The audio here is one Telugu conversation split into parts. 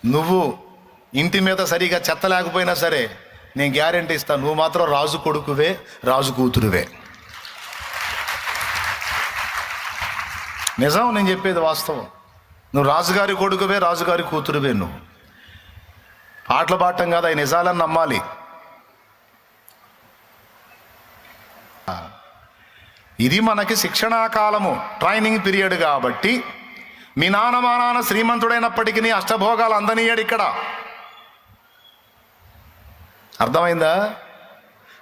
నువ్వు ఇంటి మీద సరిగా చెత్త లేకపోయినా సరే నేను గ్యారెంటీ ఇస్తాను, నువ్వు మాత్రం రాజు కొడుకువే, రాజు కూతురువే. నిజం, నేను చెప్పేది వాస్తవం. నువ్వు రాజుగారి కొడుకువే, రాజుగారి కూతురువే. నువ్వు పాటలు పాడటం కాదు, అవి నిజాలని నమ్మాలి. ఇది మనకి శిక్షణా కాలము, ట్రైనింగ్ పీరియడ్. కాబట్టి మీ నాన్న మా నాన్న శ్రీమంతుడైనప్పటికీ అష్టభోగాలు అందనీయాడు ఇక్కడ. అర్థమైందా?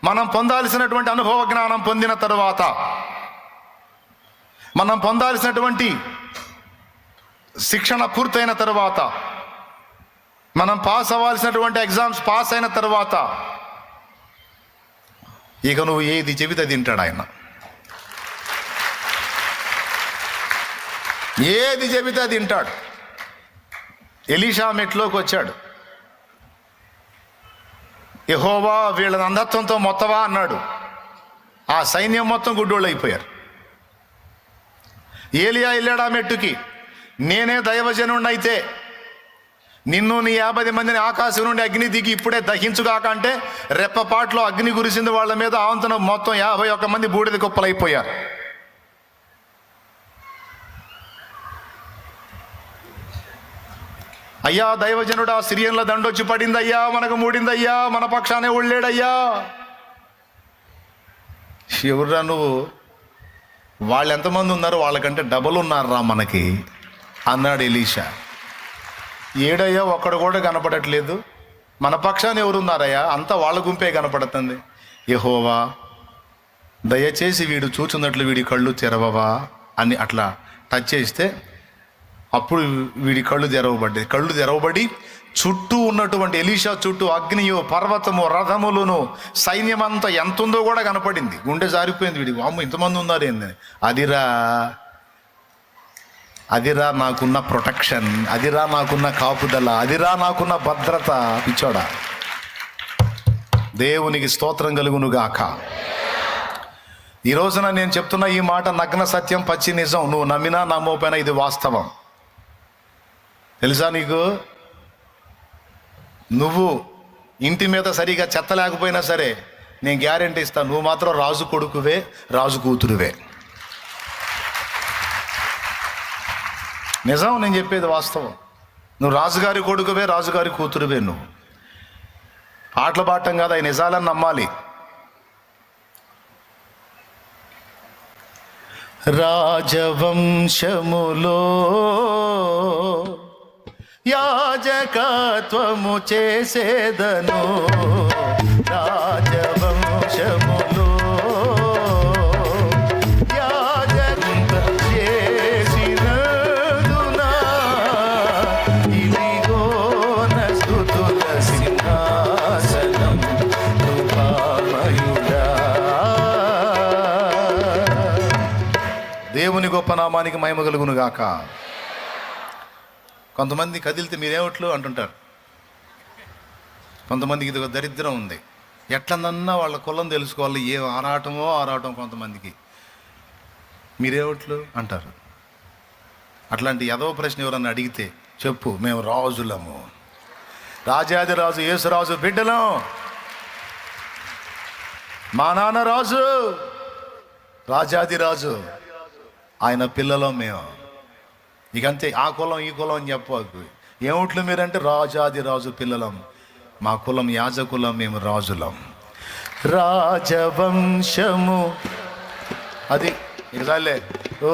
మనం పొందాల్సినటువంటి అనుభవ జ్ఞానం పొందిన తరువాత, మనం పొందాల్సినటువంటి శిక్షణ పూర్తయిన తరువాత, మనం పాస్ అవ్వాల్సినటువంటి ఎగ్జామ్స్ పాస్ అయిన తరువాత ఇక నువ్వు ఏది చెబితే తింటాడు ఆయన. ఏది చెబితే తింటాడు. ఎలీషా మెట్లోకి వచ్చాడు. యెహోవా వీళ్ళని అంధత్వంతో మొత్తవా అన్నాడు. ఆ సైన్యం మొత్తం గుడ్డోళ్ళు అయిపోయారు. ఏలియా వెళ్ళాడు ఆ మెట్టుకి. నేనే దైవజనుడినైతే నిన్ను నీ 50 మందిని ఆకాశం నుండి అగ్ని దిగి ఇప్పుడే దహించుగాక అంటే రెప్పపాట్లో అగ్ని కురిసింది వాళ్ళ మీద. ఆవంతన మొత్తం 51 మంది బూడిద కుప్పలైపోయారు. అయ్యా దైవజనుడా, సిరియన్ల దండొచ్చి పడిందయ్యా, మనకు మూడిందయ్యా, మన పక్షానే ఒళ్ళేడయ్యా. ఎవరురా నువ్వు? వాళ్ళు ఎంతమంది ఉన్నారు, వాళ్ళకంటే డబల్ ఉన్నారా మనకి అన్నాడు ఎలీషా. ఏడయ్యా, ఒక్కడు కూడా కనపడట్లేదు. మన పక్షాన్ని ఎవరున్నారయ్యా? అంతా వాళ్ళ గుంపే కనపడుతుంది. యెహోవా దయచేసి వీడు చూచున్నట్లు వీడి కళ్ళు తెరవవా అని అట్లా టచ్ చేస్తే అప్పుడు వీడి కళ్ళు తెరవబడి చుట్టూ ఉన్నటువంటి ఎలీషా చుట్టూ అగ్నియో, పర్వతము, రథములను, సైన్యమంతా ఎంత ఉందో కూడా కనపడింది. గుండె జారిపోయింది వీడికి. అమ్మ ఇంతమంది ఉన్నారు ఏందని. అదిరా నాకున్న ప్రొటెక్షన్, అదిరా నాకున్న కాపుదల, అదిరా నాకున్న భద్రత. పిచ్చోడా, దేవునికి స్తోత్రం కలుగును గాక. ఈ రోజున నేను చెప్తున్న ఈ మాట నగ్న సత్యం, పచ్చి నిజం. నువ్వు నమ్మినా నమ్మకపోయినా ఇది వాస్తవం. తెలుసా నీకు? నువ్వు ఇంటి మీద సరిగా చెత్త లేకపోయినా సరే నేను గ్యారెంటీ ఇస్తాను, నువ్వు మాత్రం రాజు కొడుకువే, రాజు కూతురువే. నిజం, నేను చెప్పేది వాస్తవం. నువ్వు రాజుగారి కొడుకువే, రాజుగారి కూతురువే. నువ్వు పాటలు పాడటం కాదు, అవి నిజాలని నమ్మాలి. రాజవంశములో యాజకత్వము చేసేదను, రాజవంశములో యాజకత్వం చేసినందున ఇదిగో నా స్తుతుల సింహాసనం కృపామయుడా. దేవుని గొప్ప నామానికి మహిమ కలుగును గాక. కొంతమంది కదిలితే మీరేమిట్లు అంటుంటారు. కొంతమందికి ఇది దరిద్రం ఉంది. ఎట్లనన్నా వాళ్ళ కులం తెలుసుకోవాలి. ఏ ఆరాటం కొంతమందికి. మీరేమిట్లు అంటారు. అట్లాంటి ఏదో ప్రశ్న ఎవరన్నా అడిగితే చెప్పు, మేము రాజులము, రాజాది రాజు యేసురాజు బిడ్డలం, మా నాన్న రాజు, రాజాది రాజు, ఆయన పిల్లలం మేము. ఇకంతే. ఆ కులం ఈ కులం అని చెప్పకు. ఏమిట్లు మీరంటే రాజాది రాజు పిల్లలం. మా కులం యాజకులం, మేము రాజులం. రాజవంశము అది ఇకసాలే. ఓ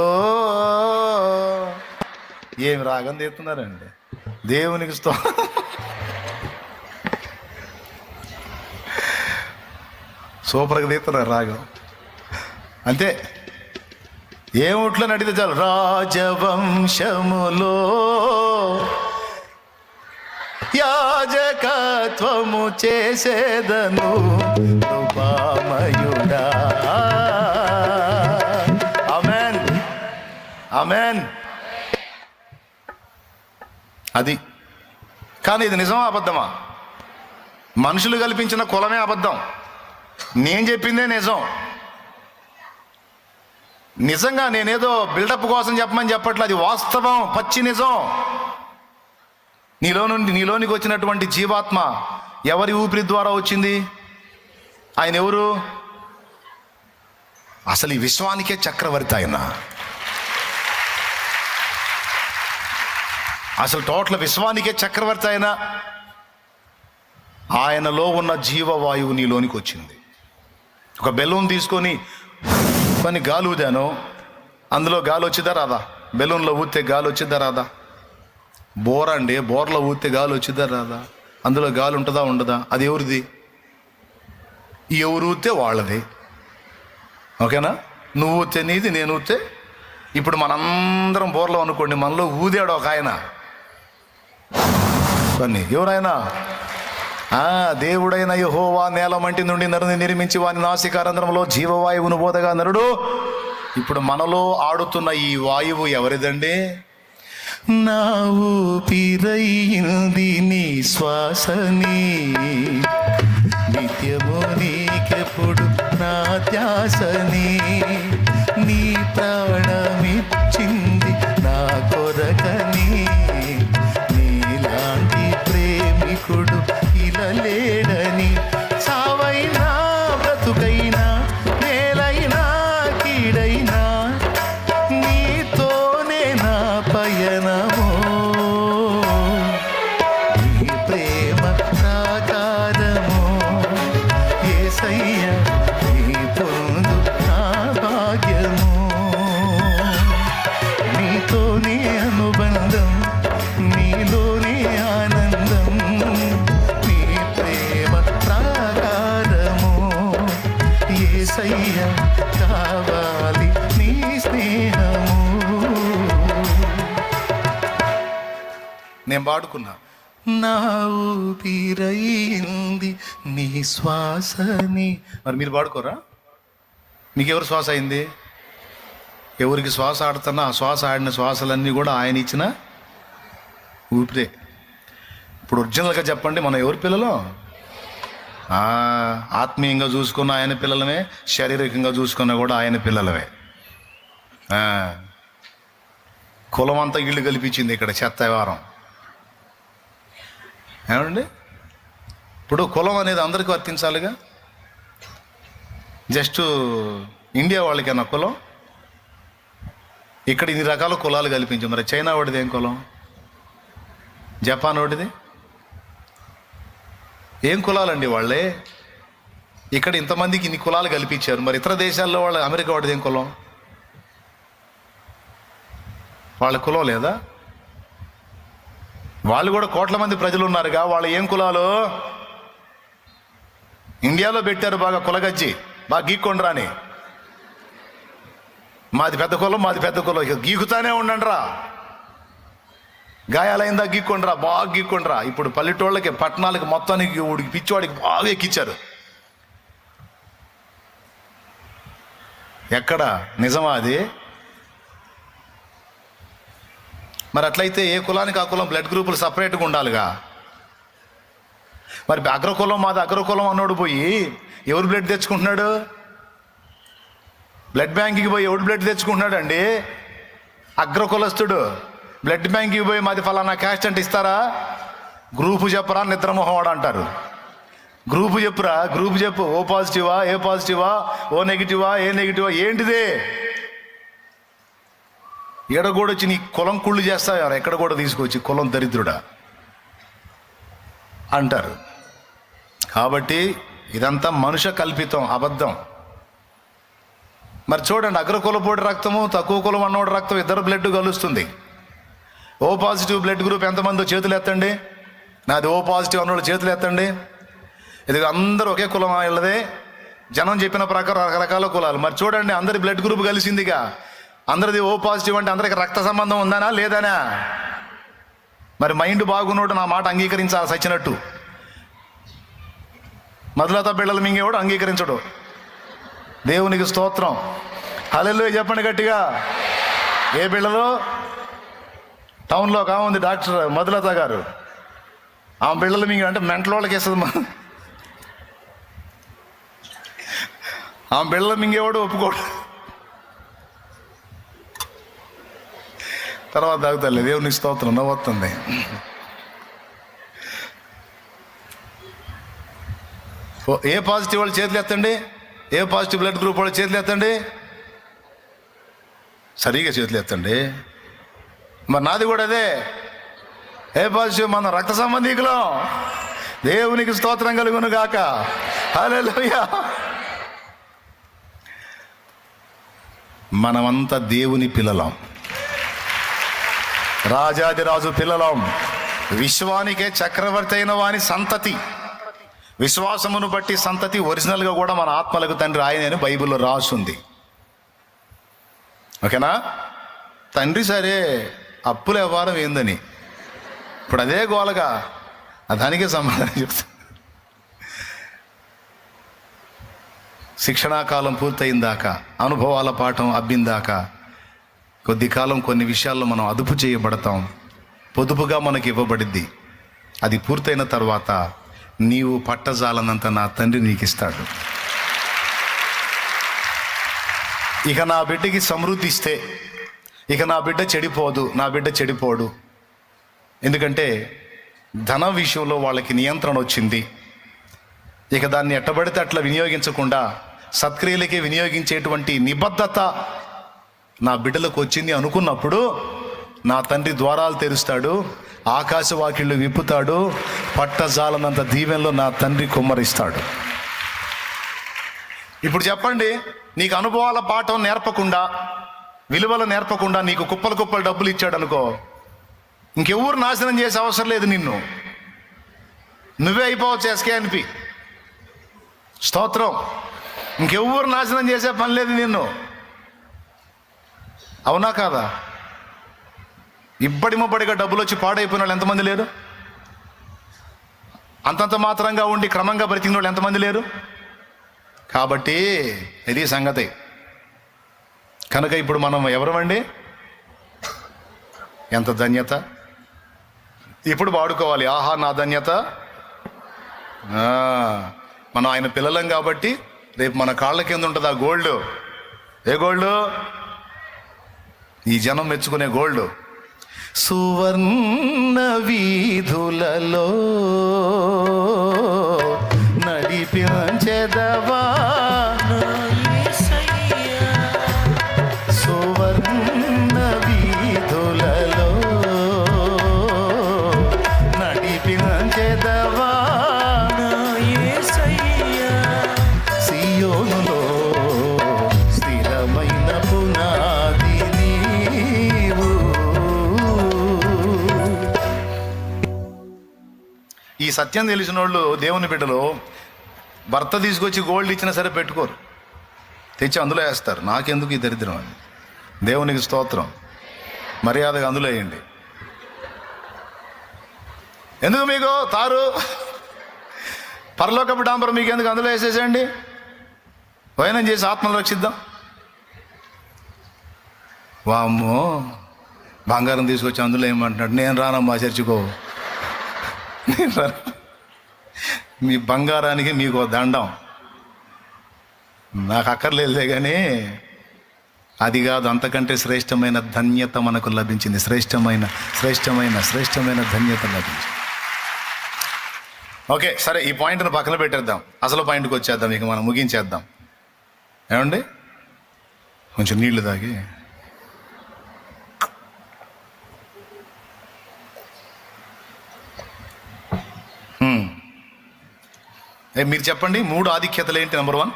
ఏమి రాగం తీస్తున్నారండి దేవునికి సూపర్గా తీస్తున్నారు రాగం. అంతే. ఏమిట్లో నడితే చాలు. రాజవంశములో యాజకత్వము చేసేదను కృపామయుడా. ఆమేన్, ఆమేన్. అది కానీ ఇది నిజమా అబద్ధమా? మనుషులు కల్పించిన కులమే అబద్ధం. నేను చెప్పిందే నిజం. నిజంగా నేనేదో బిల్డప్ కోసం చెప్పమని చెప్పట్లేదు. అది వాస్తవం, పచ్చి నిజం. నీలోనికి వచ్చినటువంటి జీవాత్మ ఎవరి ఊపిరి ద్వారా వచ్చింది? ఆయన ఎవరు? అసలు ఈ విశ్వానికే చక్రవర్తి ఆయన. అసలు టోటల్ విశ్వానికే చక్రవర్తి ఆయన. ఆయనలో ఉన్న జీవవాయువు నీలోనికి వచ్చింది. ఒక బెలూన్ తీసుకొని కొన్ని గాలి ఊదాను, అందులో గాలి వచ్చిద్దా రాదా? బెలూన్లో ఊతే గాలి వచ్చిద్దా రాదా? బోర్లో ఊతే గాలి వచ్చిద్దా రాదా? అందులో గాలి ఉంటుందా ఉండదా? అది ఎవరిది? ఎవరు ఊతే వాళ్ళది. ఓకేనా? నువ్వు ఊతే నీది, నేను ఊతే. ఇప్పుడు మనందరం బోర్లో అనుకోండి, మనలో ఊదాడు ఒక ఆయన. కొన్ని ఎవరైనా దేవుడైన యెహోవా నేల మంటి నుండి నరుని నిర్మించి వాని నాసికారంధ్రంలో జీవవాయువును బోధగా నరుడు. ఇప్పుడు మనలో ఆడుతున్న ఈ వాయువు ఎవరిదండి? నా ఊపిరైంది నీ శ్వాసని, నిత్యము నీకెప్పుడు నా ధ్యాసని, నీ ప్రాణమిచ్చింది నా కొరకని, నీలాంటి ప్రేమికుడు ఇలా లేడని. సావైనా బ్రతుకైనా నేలైనా కీడైనా నీతోనే నా పయనమో. నీ ప్రేమ ప్రాకారమో యేసయ్య, నీ పొందు నా భాగ్యమో. నీతోనే అనుబంధం, నీలోనే ఆనందం. నీ ప్రేమ ప్రాకారమో యేసయ్య, కావాలి నీ స్నేహము. నేను పాడుకున్నా, నా ఊపిరైంది నీ శ్వాసని. మరి మీరు పాడుకోరా? మీకెవరు శ్వాస అయింది? ఎవరికి శ్వాస ఆడుతున్నా ఆ శ్వాస ఆడిన శ్వాసలన్నీ కూడా ఆయన ఇచ్చిన ఊపిరే. ఇప్పుడు ఒరిజినల్గా చెప్పండి, మనం ఎవరి పిల్లలు? ఆత్మీయంగా చూసుకున్న ఆయన పిల్లలమే, శారీరకంగా చూసుకున్నా కూడా ఆయన పిల్లలమే. కులం అంతా ఇళ్ళు కల్పించింది ఇక్కడ చెత్త వ్యవహారం. ఏమండి? ఇప్పుడు కులం అనేది అందరికీ వర్తించాలిగా. జస్ట్ ఇండియా వాళ్ళకైనా కులం? ఇక్కడ ఇన్ని రకాల కులాలు కల్పించాం. మరి చైనా వాడిది ఏం కులం? జపాన్ వాడిది ఏం కులాలండి వాళ్ళే? ఇక్కడ ఇంతమందికి ఇన్ని కులాలు కల్పించారు. మరి ఇతర దేశాల్లో వాళ్ళ అమెరికా వాడిది ఏం కులం? వాళ్ళ కులం లేదా? వాళ్ళు కూడా కోట్ల మంది ప్రజలు ఉన్నారుగా, వాళ్ళు ఏం కులాలు? ఇండియాలో పెట్టారు బాగా కులగజ్జి, బాగా గీక్కొండ్రా అని. మాది పెద్ద కులం, మాది పెద్ద కులం, ఇక గీకుతానే ఉండండిరా. గాయాలైందా గీక్కొండ్రా, బాగా గీక్కొండ్రా. ఇప్పుడు పల్లెటూళ్ళకి పట్టణాలకి మొత్తానికి ఊడికి పిచ్చివాడికి బాగా ఎక్కించారు. ఎక్కడ నిజమా అది? మరి అట్లయితే ఏ కులానికి ఆ కులం బ్లడ్ గ్రూపులు సపరేట్గా ఉండాలిగా. మరి అగ్రకులం మాది అగ్రకులం అన్నోడు పోయి ఎవరు బ్లడ్ తెచ్చుకుంటున్నాడు? బ్లడ్ బ్యాంక్కి పోయి ఎవడు బ్లడ్ తెచ్చుకుంటున్నాడు అండి? అగ్రకులస్తుడు బ్లడ్ బ్యాంక్కి పోయి మాది ఫలానా క్యాస్ట్ అంటే ఇస్తారా? గ్రూపు చెప్పరా, నిద్రమోహవాడు అంటారు. గ్రూపు చెప్పురా, గ్రూపు చెప్పు. ఓ పాజిటివా, ఏ పాజిటివా, ఓ నెగిటివా, ఏ నెగిటివా, ఏంటిదే? ఎక్కడ కూడా వచ్చి నీ కులం కుళ్ళు చేస్తావు, ఎక్కడ కూడా తీసుకొచ్చి కులం దరిద్రుడా అంటారు. కాబట్టి ఇదంతా మనుష్య కల్పితం, అబద్ధం. మరి చూడండి, అగ్రకులపోడి రక్తము తక్కువ కులం అన్నోడి రక్తం ఇద్దరు బ్లడ్ కలుస్తుంది. ఓ పాజిటివ్ బ్లడ్ గ్రూప్ ఎంతమందో చేతులు ఎత్తండి. నాది ఓ పాజిటివ్ అన్నోడు చేతులు ఎత్తండి. ఇది అందరూ ఒకే కులం వెళ్ళదే. జనం చెప్పిన ప్రకారం రకరకాల కులాలు. మరి చూడండి, అందరి బ్లడ్ గ్రూప్ కలిసిందిగా. అందరిది ఓ పాజిటివ్ అంటే అందరికి రక్త సంబంధం ఉందానా లేదనా? మరి మైండ్ బాగున్నోడు నా మాట అంగీకరించాలి సచ్చినట్టు. మధులత బిళ్ళలు మింగేవాడు అంగీకరించడు. దేవునికి స్తోత్రం, హల్లెలూయా చెప్పండి గట్టిగా. ఏ బిళ్ళలు? టౌన్లో కావుంది డాక్టర్ మధులత గారు. ఆమె బిళ్ళలు మింగి అంటే మెంటల్ వాళ్ళకి వేస్తుంది. ఆమె బిళ్ళలు మింగేవాడు ఒప్పుకోడు. తర్వాత తాగుతారులే. దేవునికి స్తోత్రం, నవ్వుతుంది. ఏ పాజిటివ్ వాళ్ళు చేతులు ఎత్తండి, ఏ పాజిటివ్ బ్లడ్ గ్రూప్ వాళ్ళు చేతులు ఎత్తండి, సరిగా చేతులు ఎత్తండి. మరి నాది కూడా అదే, ఏ పాజిటివ్, మన రక్త సంబంధికులం. దేవునికి స్తోత్రం కలుగును గాక. హల్లెలూయా. మనమంతా దేవుని పిల్లలం, రాజాదిరాజు పిల్లలం, విశ్వానికే చక్రవర్తి అయిన వాని సంతతి. విశ్వాసమును బట్టి సంతతి ఒరిజినల్గా కూడా మన ఆత్మలకు తండ్రి ఆయనే అని బైబిల్లో రాసుంది. ఓకేనా? తండ్రి సరే, అప్పుల వ్యవహారం ఏందని ఇప్పుడు అదే గోలగా, దానికే సమాధానం చెప్తా. శిక్షణాకాలం పూర్తయిందాక, అనుభవాల పాఠం అబ్బిందాక కొద్ది కాలం కొన్ని విషయాల్లో మనం అదుపు చేయబడతాం, పొదుపుగా మనకి ఇవ్వబడిద్ది. అది పూర్తయిన తర్వాత నీవు పట్టజాలనంత నా తండ్రి నీకు ఇస్తాడు. ఇక నా బిడ్డకి సమృద్ధి ఇస్తే ఇక నా బిడ్డ చెడిపోదు, నా బిడ్డ చెడిపోడు. ఎందుకంటే ధన విషయంలో వాళ్ళకి నియంత్రణ వచ్చింది. ఇక దాన్ని ఎట్టబడితే అట్లా వినియోగించకుండా సత్క్రియలకే వినియోగించేటువంటి నిబద్ధత నా బిడ్డలకు వచ్చింది అనుకున్నప్పుడు నా తండ్రి ద్వారాలు తెరుస్తాడు, ఆకాశవాకిళ్ళు విప్పుతాడు, పట్టజాలనంత దీవెనలో నా తండ్రి కుమ్మరిస్తాడు. ఇప్పుడు చెప్పండి, నీకు అనుభవాల పాఠం నేర్పకుండా, విలువలు నేర్పకుండా నీకు కుప్పలు కుప్పలు డబ్బులు ఇచ్చాడు అనుకో, ఇంకెవరు నాశనం చేసే అవసరం లేదు. నువ్వే అయిపోవచ్చు ఎస్కేఎన్పి. స్తోత్రం. ఇంకెవరు నాశనం చేసే పని లేదు నిన్ను. అవునా కాదా? ఇబ్బడిముబ్బడిగా డబ్బులు వచ్చి పాడైపోయిన వాళ్ళు ఎంతమంది లేరు? అంతంత మాత్రంగా ఉండి క్రమంగా బ్రతికిన వాళ్ళు ఎంతమంది లేరు? కాబట్టి ఇది సంగతి. కనుక ఇప్పుడు మనం ఎవరమండి? ఎంత ధన్యత ఇప్పుడు వాడుకోవాలి. ఆహా నా ధన్యత. మనం ఆయన పిల్లలం కాబట్టి రేపు మన కాళ్ళ కింద ఉంటుంది ఆ గోల్డ్. ఏ గోల్డ్? ఈ జనం మెచ్చుకునే గోల్డ్. సువర్ణ వీధులలో నడిపించెదవా, సువర్ణ వీధులలో నడిపించెదవా, సియోనులో స్థిరమైన పునాది నీవు. ఈ సత్యం తెలిసిన వాళ్ళు దేవుని బిడ్డలు భర్త తీసుకొచ్చి గోల్డ్ ఇచ్చినా సరే పెట్టుకోరు, తెచ్చి అందులో వేస్తారు. నాకెందుకు ఈ దరిద్రం అని. దేవునికి స్తోత్రం. మర్యాదగా అందులో వేయండి. ఎందుకు మీకు తారు పరలోకపు డాంబరం మీకు ఎందుకు? అందులో వేసేసేయండి. వైనం చేసి ఆత్మను రక్షిద్దాం. వామ్మో, బంగారం తీసుకొచ్చి అందులో ఏమంటున్నాడు? నేను రానమ్మా చర్చికో. మీ బంగారానికి మీకు దండం. నాకు అక్కర్లేదులే, కానీ అది కాదు, అంతకంటే శ్రేష్టమైన ధన్యత మనకు లభించింది. శ్రేష్టమైన శ్రేష్టమైన శ్రేష్టమైన ధన్యత లభించింది. ఓకే, సరే, ఈ పాయింట్ను పక్కన పెట్టేద్దాం, అసలు పాయింట్కి వచ్చేద్దాం. ఇక మనం ముగించేద్దాం. ఏమండి? కొంచెం నీళ్లు తాగి. మీరు చెప్పండి, 3 ఆధిక్యతలు ఏంటి? నెంబర్ 1,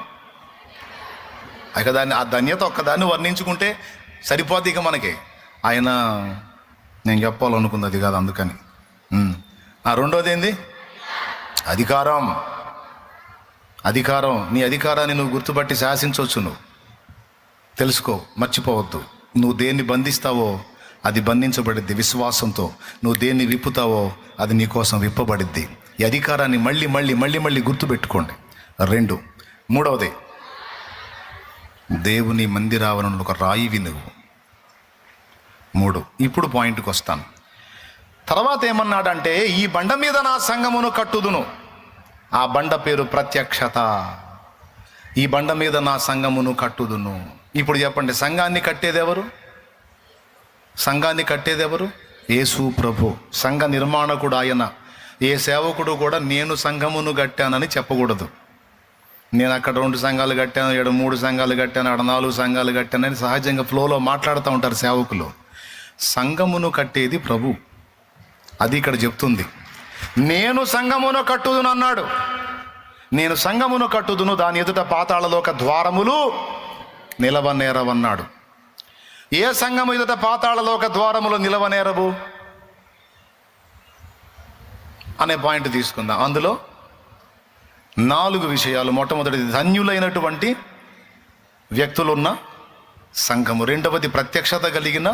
ఇక దాన్ని, ఆ ధన్యత ఒక్కదాన్ని వర్ణించుకుంటే సరిపోద్ది. ఇక మనకి ఆయన నేను చెప్పాలనుకుంది అది కాదు, అందుకని. రెండోది ఏంది? అధికారం. అధికారం. నీ అధికారాన్ని నువ్వు గుర్తుపట్టి శాసించవచ్చు. నువ్వు తెలుసుకో, మర్చిపోవద్దు. నువ్వు దేన్ని బంధిస్తావో అది బంధించబడిద్ది విశ్వాసంతో. నువ్వు దేన్ని విప్పుతావో అది నీ కోసం విప్పబడిద్ది. ఈ అధికారాన్ని మళ్ళీ మళ్ళీ మళ్ళీ మళ్ళీ గుర్తుపెట్టుకోండి. 2, మూడవది, దేవుని మందిరావరణంలో ఒక రాయివి నువ్వు. 3. ఇప్పుడు పాయింట్కి వస్తాను. తర్వాత ఏమన్నాడంటే, ఈ బండ మీద నా సంఘమును కట్టుదును. ఆ బండ పేరు ప్రత్యక్షత. ఈ బండ మీద నా సంఘమును కట్టుదును. ఇప్పుడు చెప్పండి, సంఘాన్ని కట్టేదెవరు? సంఘాన్ని కట్టేదెవరు? యేసు ప్రభు. సంఘ నిర్మాణకుడు ఆయన. ఏ సేవకుడు కూడా నేను సంఘమును కట్టానని చెప్పకూడదు. నేను అక్కడ 2 సంఘాలు కట్టాను, ఇక్కడ 3 సంఘాలు కట్టాను, అక్కడ 4 సంఘాలు కట్టాను అని సహజంగా ఫ్లోలో మాట్లాడుతూ ఉంటారు సేవకులు. సంఘమును కట్టేది ప్రభు. అది ఇక్కడ చెప్తుంది. నేను సంఘమును కట్టుదును అన్నాడు. నేను సంఘమును కట్టుదును, దాని ఎదుట పాతాళలోక ద్వారములు నిలవనేరవన్నాడు. ఏ సంఘము ఎదుట పాతాళలోక ద్వారములు నిలవనేరవు అనే పాయింట్ తీసుకుందాం. అందులో 4 విషయాలు. మొట్టమొదటిది ధన్యులైనటువంటి వ్యక్తులున్న సంఘము, రెండవది ప్రత్యక్షత కలిగిన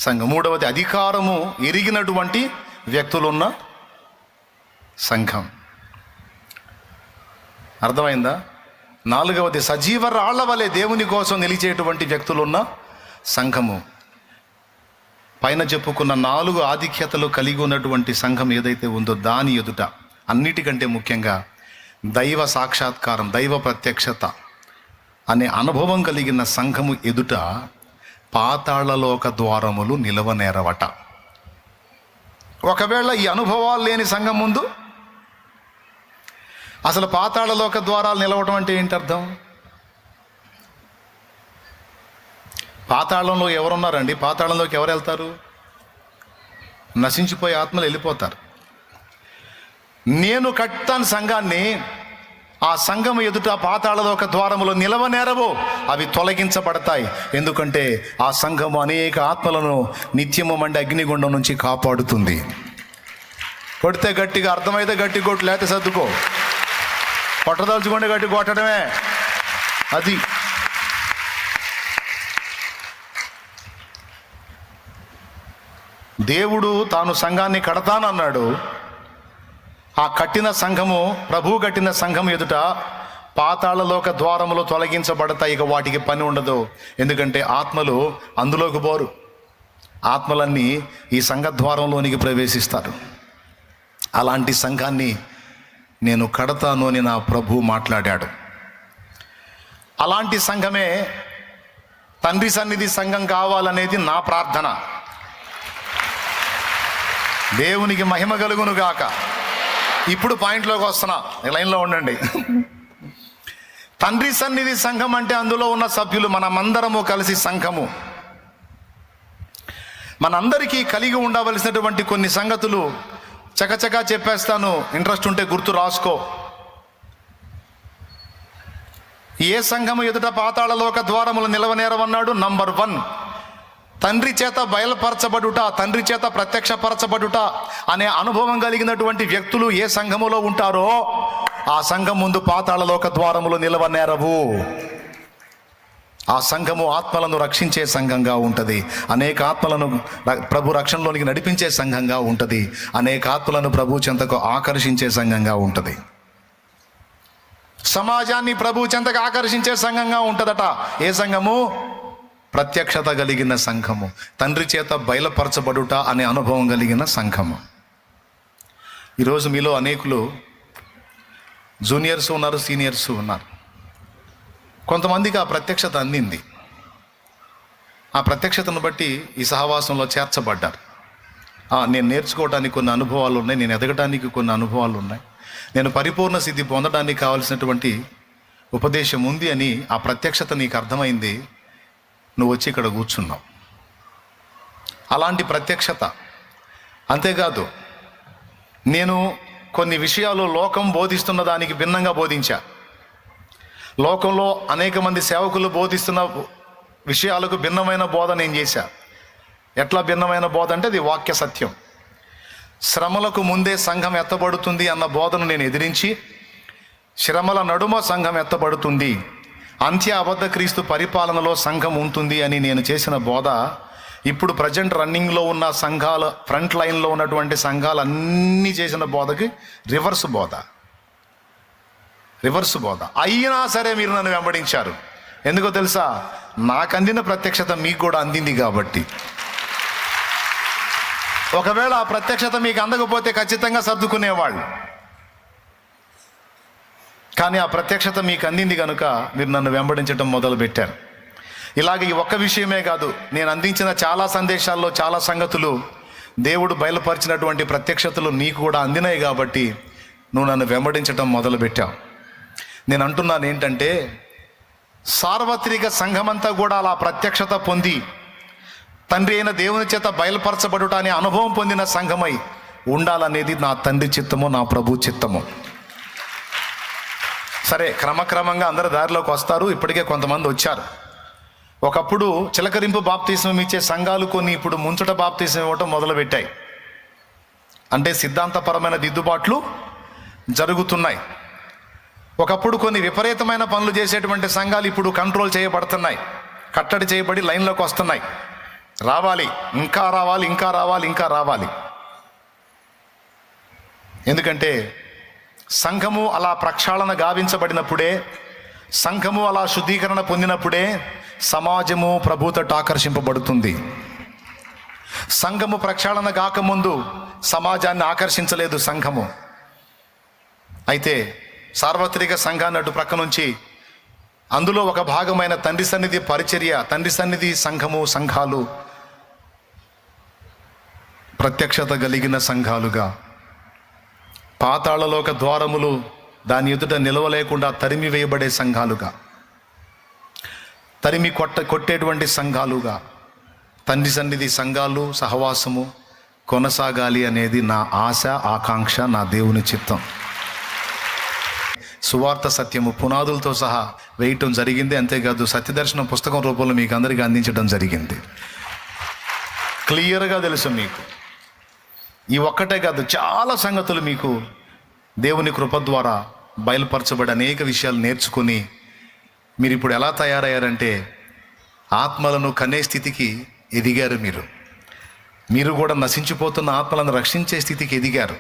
సంఘం, మూడవది అధికారము ఎరిగినటువంటి వ్యక్తులున్న సంఘం. అర్థమైందా? 4వది సజీవ రాళ్ల వలె దేవుని కోసం నిలిచేటువంటి వ్యక్తులున్న సంఘము. పైన చెప్పుకున్న 4 ఆధిక్యతలు కలిగి ఉన్నటువంటి సంఘం ఏదైతే ఉందో దాని ఎదుట అన్నిటికంటే ముఖ్యంగా దైవ సాక్షాత్కారం, దైవ ప్రత్యక్షత అనే అనుభవం కలిగిన సంఘము ఎదుట పాతాళలోక ద్వారములు నిలవనేరవట. ఒకవేళ ఈ అనుభవాలు లేని సంఘం ముందు అసలు పాతాళలోక ద్వారాలు నిలవటం అంటే ఏంటి అర్థం? పాతాళంలో ఎవరున్నారండి? పాతాళంలోకి ఎవరు వెళ్తారు? నశించిపోయే ఆత్మలు వెళ్ళిపోతారు. నేను కట్టాను సంఘాన్ని, ఆ సంఘం ఎదుట పాతాళలోక ద్వారములు నిలవనేరవు, అవి తొలగించబడతాయి. ఎందుకంటే ఆ సంఘము అనేక ఆత్మలను నిత్యము మండే అగ్నిగుండం నుంచి కాపాడుతుంది. కొడితే గట్టిగా, అర్థమైతే గట్టి కొట్టు, లేకపోతే సర్దుకో. కొట్టదలుచుకుంటే గట్టి కొట్టడమే. అది దేవుడు తాను సంఘాన్ని కడతానన్నాడు. ఆ కట్టిన సంఘము, ప్రభువు కట్టిన సంఘం ఎదుట పాతాళలోక ద్వారములు తొలగించబడతాయి. ఇక వాటికి పని ఉండదు. ఎందుకంటే ఆత్మలు అందులోకి పోరు. ఆత్మలన్నీ ఈ సంఘ ద్వారంలోనికి ప్రవేశిస్తారు. అలాంటి సంఘాన్ని నేను కడతాను అని నా ప్రభు మాట్లాడాడు. అలాంటి సంఘమే తండ్రి సన్నిధి సంఘం కావాలనేది నా ప్రార్థన. దేవునికి మహిమ కలుగును గాక. ఇప్పుడు పాయింట్లోకి వస్తున్నా, లైన్లో ఉండండి. తండ్రి సన్నిధి సంఘం అంటే అందులో ఉన్న సభ్యులు మనమందరము కలిసి సంఘము. మనందరికీ కలిగి ఉండవలసినటువంటి కొన్ని సంగతులు చకచకా చెప్పేస్తాను, ఇంట్రెస్ట్ ఉంటే గుర్తు రాసుకో. ఏ సంఘము ఎదుట పాతాళలోక ద్వారములు నిలవనేరవన్నాడు? నంబర్ 1, తండ్రి చేత బయలుపరచబడుట, తండ్రి చేత ప్రత్యక్షపరచబడుట అనే అనుభవం కలిగినటువంటి వ్యక్తులు ఏ సంఘములో ఉంటారో ఆ సంఘం ముందు పాతాళలోక ద్వారములు నిలవనేరవు. ఆ సంఘము ఆత్మలను రక్షించే సంఘంగా ఉంటుంది. అనేక ఆత్మలను ప్రభు రక్షణలోనికి నడిపించే సంఘంగా ఉంటుంది. అనేక ఆత్మలను ప్రభు చెంతకు ఆకర్షించే సంఘంగా ఉంటుంది. సమాజాన్ని ప్రభు చెంతకు ఆకర్షించే సంఘంగా ఉంటుందట. ఏ సంఘము? ప్రత్యక్షత కలిగిన సంఘము, తండ్రి చేత బయలుపరచబడుట అనే అనుభవం కలిగిన సంఘము. ఈరోజు మీలో అనేకులు జూనియర్స్ ఉన్నారు, సీనియర్స్ ఉన్నారు. కొంతమందికి ఆ ప్రత్యక్షత అందింది. ఆ ప్రత్యక్షతను బట్టి ఈ సహవాసంలో చేర్చబడ్డారు. నేను నేర్చుకోవడానికి కొన్ని అనుభవాలు ఉన్నాయి, నేను ఎదగడానికి కొన్ని అనుభవాలు ఉన్నాయి, నేను పరిపూర్ణ సిద్ధి పొందడానికి కావాల్సినటువంటి ఉపదేశం ఉంది అని ఆ ప్రత్యక్షత నీకు అర్థమైంది. నువ్వు వచ్చి ఇక్కడ కూర్చున్నావు. అలాంటి ప్రత్యక్షత. అంతేకాదు, నేను కొన్ని విషయాలు లోకం బోధిస్తున్న దానికి భిన్నంగా బోధించా. లోకంలో అనేక మంది సేవకులు బోధిస్తున్న విషయాలకు భిన్నమైన బోధ నేను చేశా. ఎట్లా భిన్నమైన బోధ అంటే అది వాక్య సత్యం. శ్రమలకు ముందే సంఘం ఎత్తబడుతుంది అన్న బోధను నేను ఎదిరించి, శ్రమల నడుమ సంఘం ఎత్తబడుతుంది, అంత్య అబద్ధ క్రీస్తు పరిపాలనలో సంఘం ఉంటుంది అని నేను చేసిన బోధ ఇప్పుడు ప్రజెంట్ రన్నింగ్లో ఉన్న సంఘాల, ఫ్రంట్ లైన్లో ఉన్నటువంటి సంఘాలు అన్నీ చేసిన బోధకి రివర్స్ బోధ. అయినా సరే మీరు నన్ను వెంబడించారు. ఎందుకో తెలుసా? నాకు అందిన ప్రత్యక్షత మీకు కూడా అందింది కాబట్టి. ఒకవేళ ఆ ప్రత్యక్షత మీకు అందకపోతే ఖచ్చితంగా సర్దుకునేవాళ్ళు. కానీ ఆ ప్రత్యక్షత మీకు అందింది కనుక మీరు నన్ను వెంబడించడం మొదలుపెట్టారు. ఇలాగ ఈ ఒక్క విషయమే కాదు, నేను అందించిన చాలా సందేశాల్లో చాలా సంగతులు, దేవుడు బయలుపరిచినటువంటి ప్రత్యక్షతలు నీకు కూడా అందినాయి కాబట్టి నువ్వు నన్ను వెంబడించడం మొదలుపెట్టావు. నేను అంటున్నాను ఏంటంటే, సార్వత్రిక సంఘమంతా కూడా అలా ప్రత్యక్షత పొంది తండ్రి అయిన దేవుని చేత బయలుపరచబడుట అనే అనుభవం పొందిన సంఘమై ఉండాలనేది నా తండ్రి చిత్తము, నా ప్రభు చిత్తము. సరే, క్రమక్రమంగా అందరు దారిలోకి వస్తారు. ఇప్పటికే కొంతమంది వచ్చారు. ఒకప్పుడు చిలకరింపు బాప్తీసం ఇచ్చే సంఘాలు కొన్ని ఇప్పుడు ముంచట బాప్తీసం ఇవ్వటం మొదలుపెట్టాయి. అంటే సిద్ధాంతపరమైన దిద్దుబాట్లు జరుగుతున్నాయి. ఒకప్పుడు కొన్ని విపరీతమైన పనులు చేసేటువంటి సంఘాలు ఇప్పుడు కంట్రోల్ చేయబడుతున్నాయి, కట్టడి చేయబడి లైన్లోకి వస్తున్నాయి. రావాలి, ఇంకా రావాలి, ఇంకా రావాలి, ఇంకా రావాలి. ఎందుకంటే సంఘము అలా ప్రక్షాళన గావించబడినప్పుడే, సంఘము అలా శుద్ధీకరణ పొందినప్పుడే సమాజము ప్రభుతోటి ఆకర్షింపబడుతుంది. సంఘము ప్రక్షాళన కాకముందు సమాజాన్ని ఆకర్షించలేదు సంఘము. అయితే సార్వత్రిక సంఘాన్ని అటు ప్రక్క నుంచి అందులో ఒక భాగమైన తండ్రి సన్నిధి పరిచర్య, తండ్రి సన్నిధి సంఘము, సంఘాలు ప్రత్యక్షత కలిగిన సంఘాలుగా, పాతాళలోక ద్వారములు దాని ఎదుట నిలవలేకుండా తరిమి వేయబడే సంఘాలుగా, తరిమి కొట్టేటువంటి సంఘాలుగా, తండ్రి సన్నిధి సంఘాలు సహవాసము కొనసాగాలి అనేది నా ఆశ, ఆకాంక్ష, నా దేవుని చిత్తం. సువార్త సత్యము పునాదులతో సహా వేయటం జరిగింది. అంతేకాదు సత్యదర్శనం పుస్తకం రూపంలో మీకు అందరికీ అందించడం జరిగింది. క్లియర్గా తెలుసు మీకు. ఈ ఒక్కటే కాదు, చాలా సంగతులు మీకు దేవుని కృప ద్వారా బయలుపరచబడి అనేక విషయాలు నేర్చుకొని మీరు ఇప్పుడు ఎలా తయారయ్యారంటే ఆత్మలను కనే స్థితికి ఎదిగారు. మీరు కూడా నశించిపోతున్న ఆత్మలను రక్షించే స్థితికి ఎదిగారు.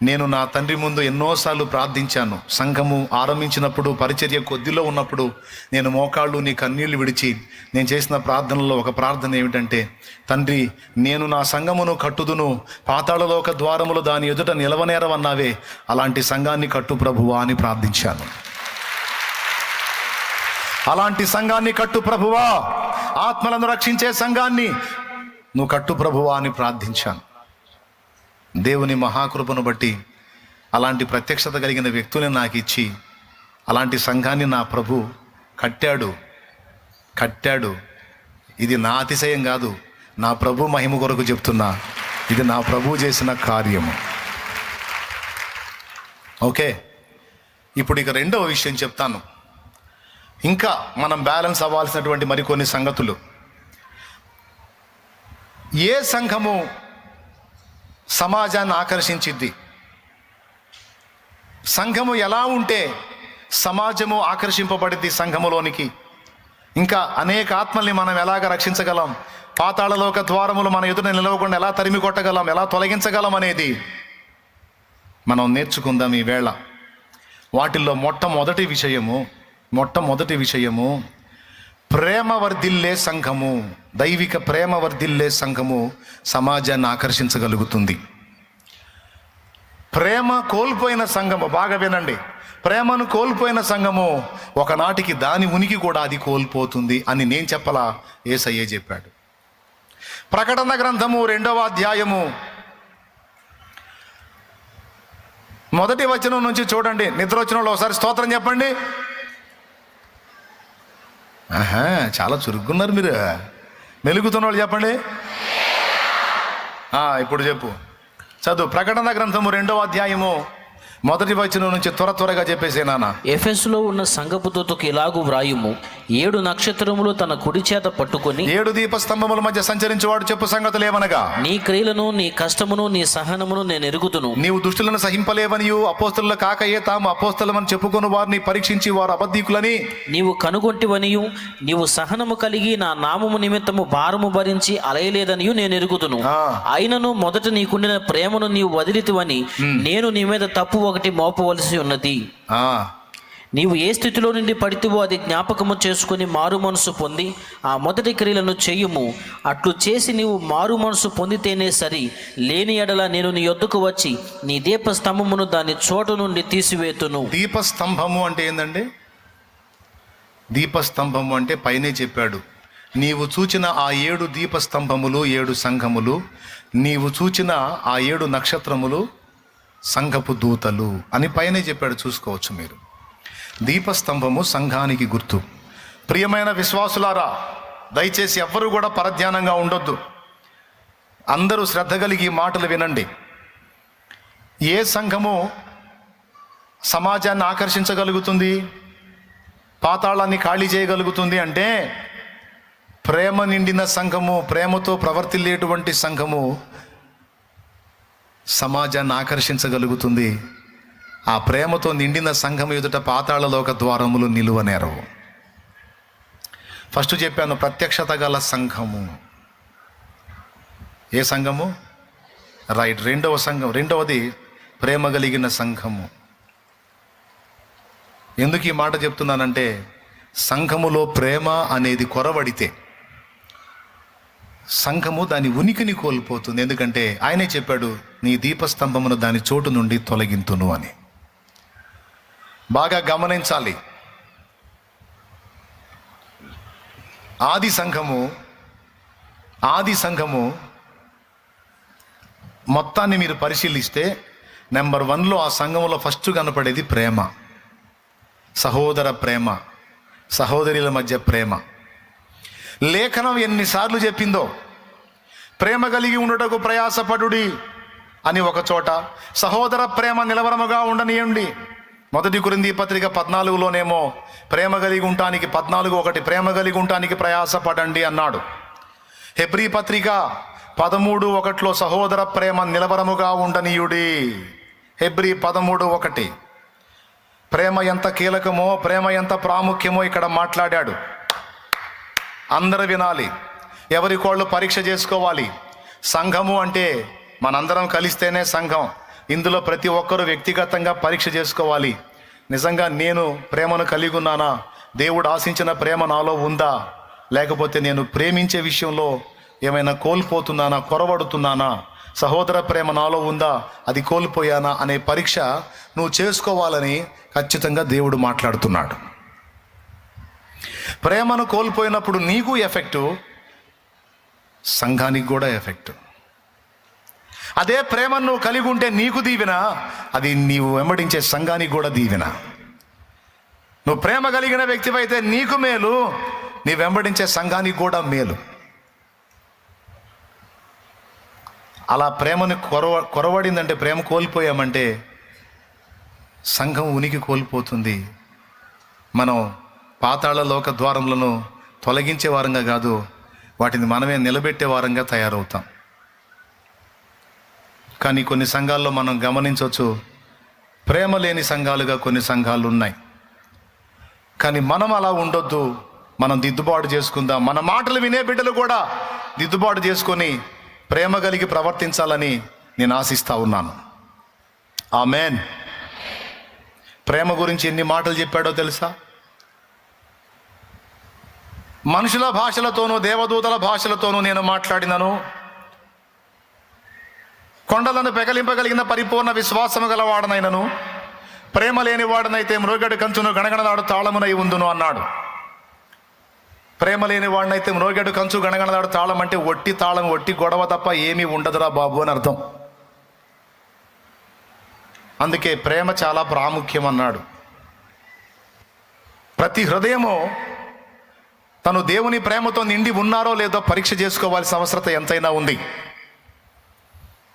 నేను నా తండ్రి ముందు ఎన్నోసార్లు ప్రార్థించాను. సంఘము ఆరంభించినప్పుడు, పరిచర్య కొద్దిలో ఉన్నప్పుడు నేను మోకాళ్ళు నీ కన్నీళ్లు విడిచి నేను చేసిన ప్రార్థనలో ఒక ప్రార్థన ఏమిటంటే, తండ్రి, నేను నా సంఘమును కట్టుదును, పాతాళలోక ద్వారములు దాని ఎదుట నిలవనేరవన్నావే, అలాంటి సంఘాన్ని కట్టు ప్రభువా అని ప్రార్థించాను. అలాంటి సంఘాన్ని కట్టు ప్రభువా, ఆత్మలను రక్షించే సంఘాన్ని నువ్వు కట్టు ప్రభువా అని ప్రార్థించాను. దేవుని మహాకృపను బట్టి అలాంటి ప్రత్యక్షత కలిగిన వ్యక్తులను నాకు ఇచ్చి అలాంటి సంఘాన్ని నా ప్రభు కట్టాడు. ఇది నా అతిశయం కాదు, నా ప్రభు మహిమ కొరకు చెప్తున్నా. ఇది నా ప్రభు చేసిన కార్యము. ఓకే, ఇప్పుడు ఇక రెండవ విషయం చెప్తాను. ఇంకా మనం బ్యాలెన్స్ అవ్వాల్సినటువంటి మరికొన్ని సంగతులు. ఏ సంఘము సమాజాన్ని ఆకర్షించిద్ది? సంఘము ఎలా ఉంటే సమాజము ఆకర్షింపబడిద్ది సంఘములోనికి? ఇంకా అనేక ఆత్మల్ని మనం ఎలాగ రక్షించగలం? పాతాళలోక ద్వారములు మన ఎదుట నిలవకుండా ఎలా తరిమి కొట్టగలం, ఎలా తొలగించగలం అనేది మనం నేర్చుకుందాం ఈ వేళ. వాటిల్లో మొట్టమొదటి విషయము ప్రేమ వర్ధిల్లే సంఘము, దైవిక ప్రేమ వర్ధిల్లే సంఘము సమాజాన్ని ఆకర్షించగలుగుతుంది. ప్రేమ కోల్పోయిన సంఘము, బాగా వినండి, ప్రేమను కోల్పోయిన సంఘము ఒకనాటికి దాని ఉనికి కూడా అది కోల్పోతుంది అని నేను చెప్పలా, యేసయ్యే చెప్పాడు. ప్రకటన గ్రంథము 2వ అధ్యాయము 1వ వచనం నుంచి చూడండి. నిద్ర వచ్చిన వాళ్ళు ఒకసారి స్తోత్రం చెప్పండి. చాలా చురుక్కున్నారు మీరు. మెలుగుతున్న వాళ్ళు చెప్పండి. ఇప్పుడు చెప్పు, చదువు. ప్రకటన గ్రంథము 2వ అధ్యాయము 1వ వచనం నుంచి త్వరగా చెప్పేసే నాన్న. ఎఫెసులో ఉన్న సంఘపు దూతకు ఇలాగు వ్రాయుము, 7 నక్షత్రములు తన కుడి చేత పట్టుకొని 7 దీపస్తంభముల మధ్య సంచరించేవాడు చెప్పు సంగతులు ఏమనగా, నీ క్రియలను, నీ కష్టమును, నీ సహనమును నేను ఎరుగుదును. నీవు దుష్టులను సహింపలేవనియు, అపోస్తలుల కాకయే తాము అపోస్తలమని చెప్పుకొని వారిని పరీక్షించి వారు అబద్ధీకులని నీవు కనుగొంటివనియు, నీవు సహనము కలిగి నా నామము నిమిత్తము భారము భరించి అలయలేదనియు నేను ఎరుగుదును. అయినను మొదట నీకుండిన ప్రేమను నీవు వదిలితివని నేను నీ మీద తప్పు ఒకటి మోపవలసి ఉన్నది. నీవు ఏ స్థితిలో నుండి పడితివో అది జ్ఞాపకము చేసుకుని మారు మనసు పొంది ఆ మొదటి క్రియలను చెయ్యుము. అట్లు చేసి నీవు మారు మనసు పొందితేనే సరి, లేని ఎడల నేను నీ యొద్దకు వచ్చి నీ దీపస్తంభమును దాని చోటు నుండి తీసివేతును. దీపస్తంభము అంటే ఏందండి? దీపస్తంభము అంటే పైనే చెప్పాడు, నీవు చూచిన ఆ 7 దీపస్తంభములు 7 సంఘములు, నీవు చూచిన ఆ 7 నక్షత్రములు సంఘపు దూతలు అని పైనే చెప్పాడు. చూసుకోవచ్చు మీరు. దీపస్తంభము సంఘానికి గుర్తు. ప్రియమైన విశ్వాసులారా, దయచేసి ఎవ్వరూ కూడా పరధ్యానంగా ఉండొద్దు. అందరూ శ్రద్ధ కలిగి ఈ మాటలు వినండి. ఏ సంఘము సమాజాన్ని ఆకర్షించగలుగుతుంది, పాతాళాన్ని ఖాళీ చేయగలుగుతుంది అంటే ప్రేమ నిండిన సంఘము, ప్రేమతో ప్రవర్తిల్లేటువంటి సంఘము సమాజాన్ని ఆకర్షించగలుగుతుంది. ఆ ప్రేమతో నిండిన సంఘం ఎదుట పాతాళలోక ద్వారములు నిలువనేరవు. ఫస్ట్ చెప్పాను, ప్రత్యక్షత గల సంఘము. ఏ సంఘము? రైట్. రెండవది ప్రేమ కలిగిన సంఘము. ఎందుకు ఈ మాట చెప్తున్నానంటే, సంఘములో ప్రేమ అనేది కొరవడితే సంఘము దాని ఉనికిని కోల్పోతుంది. ఎందుకంటే ఆయనే చెప్పాడు, నీ దీపస్తంభమును దాని చోటు నుండి తొలగింతును అని. బాగా గమనించాలి. ఆది సంఘము మొత్తాన్ని మీరు పరిశీలిస్తే నెంబర్ 1లో ఆ సంఘంలో ఫస్ట్ కనపడేది ప్రేమ, సహోదర ప్రేమ, సహోదరుల మధ్య ప్రేమ. లేఖనం ఎన్నిసార్లు చెప్పిందో, ప్రేమ కలిగి ఉండుటకు ప్రయాసపడుడి అని ఒక చోట, సహోదర ప్రేమ నిలవరముగా ఉండనియండి. 1 కొరింథీ పత్రిక 14లోనేమో ప్రేమ కలిగి ఉండటానికి 14:1 ప్రేమ కలిగి ఉండటానికి ప్రయాసపడండి అన్నాడు. హెబ్రీ పత్రిక 13:1 సహోదర ప్రేమ నిలవరముగా ఉండనీయుడి. హెబ్రీ 13:1 ప్రేమ ఎంత కీలకమో, ప్రేమ ఎంత ప్రాముఖ్యమో ఇక్కడ మాట్లాడాడు. అందరూ వినాలి, ఎవరికోళ్ళు పరీక్ష చేసుకోవాలి. సంఘము అంటే మనందరం కలిస్తేనే సంఘం. ఇందులో ప్రతి ఒక్కరూ వ్యక్తిగతంగా పరీక్ష చేసుకోవాలి. నిజంగా నేను ప్రేమను కలిగి ఉన్నానా? దేవుడు ఆశించిన ప్రేమ నాలో ఉందా? లేకపోతే నేను ప్రేమించే విషయంలో ఏమైనా కోల్పోతున్నానా, కొరవడుతున్నానా? సహోదర ప్రేమ నాలో ఉందా, అది కోల్పోయానా అనే పరీక్ష నువ్వు చేసుకోవాలని ఖచ్చితంగా దేవుడు మాట్లాడుతున్నాడు. ప్రేమను కోల్పోయినప్పుడు నీకు ఎఫెక్టు, సంఘానికి కూడా ఎఫెక్ట్. అదే ప్రేమను నువ్వు కలిగి ఉంటే నీకు దీవెన, అది నీవు వెంబడించే సంఘానికి కూడా దీవెన. నువ్వు ప్రేమ కలిగిన వ్యక్తివైతే నీకు మేలు, నీ వెంబడించే సంఘానికి కూడా మేలు. అలా ప్రేమను కొరవడిందంటే, ప్రేమ కోల్పోయామంటే సంఘం ఉనికి కోల్పోతుంది. మనం పాతాళ లోక ద్వారములను తొలగించే వారంగా కాదు, వాటిని మనమే నిలబెట్టే వారంగా తయారవుతాం. కానీ కొన్ని సంఘాల్లో మనం గమనించవచ్చు, ప్రేమ లేని సంఘాలుగా కొన్ని సంఘాలు ఉన్నాయి. కానీ మనం అలా ఉండొద్దు, మనం దిద్దుబాటు చేసుకుందాం. మన మాటలు వినే బిడ్డలు కూడా దిద్దుబాటు చేసుకొని ప్రేమ కలిగి ప్రవర్తించాలని నేను ఆశిస్తూ ఉన్నాను. ఆమేన్. ప్రేమ గురించి ఎన్ని మాటలు చెప్పాడో తెలుసా? మనుషుల భాషలతోనూ దేవదూతల భాషలతోనూ నేను మాట్లాడినను, కొండలను పెకలింపగలిగిన పరిపూర్ణ విశ్వాసము గలవాడనైనను, ప్రేమ లేని వాడనైతే మ్రోగెడు కంచును గణగణదాడు తాళమునై ఉందును అన్నాడు. ప్రేమ లేని వాడినైతే మ్రోగెడు కంచు గణగణదాడు తాళం అంటే ఒట్టి తాళం, ఒట్టి గొడవ తప్ప ఏమీ ఉండదురా బాబు అని అర్థం. అందుకే ప్రేమ చాలా ప్రాముఖ్యం అన్నాడు. ప్రతి హృదయము తను దేవుని ప్రేమతో నిండి ఉన్నారో లేదో పరీక్ష చేసుకోవాల్సిన అవసరత ఎంతైనా ఉంది.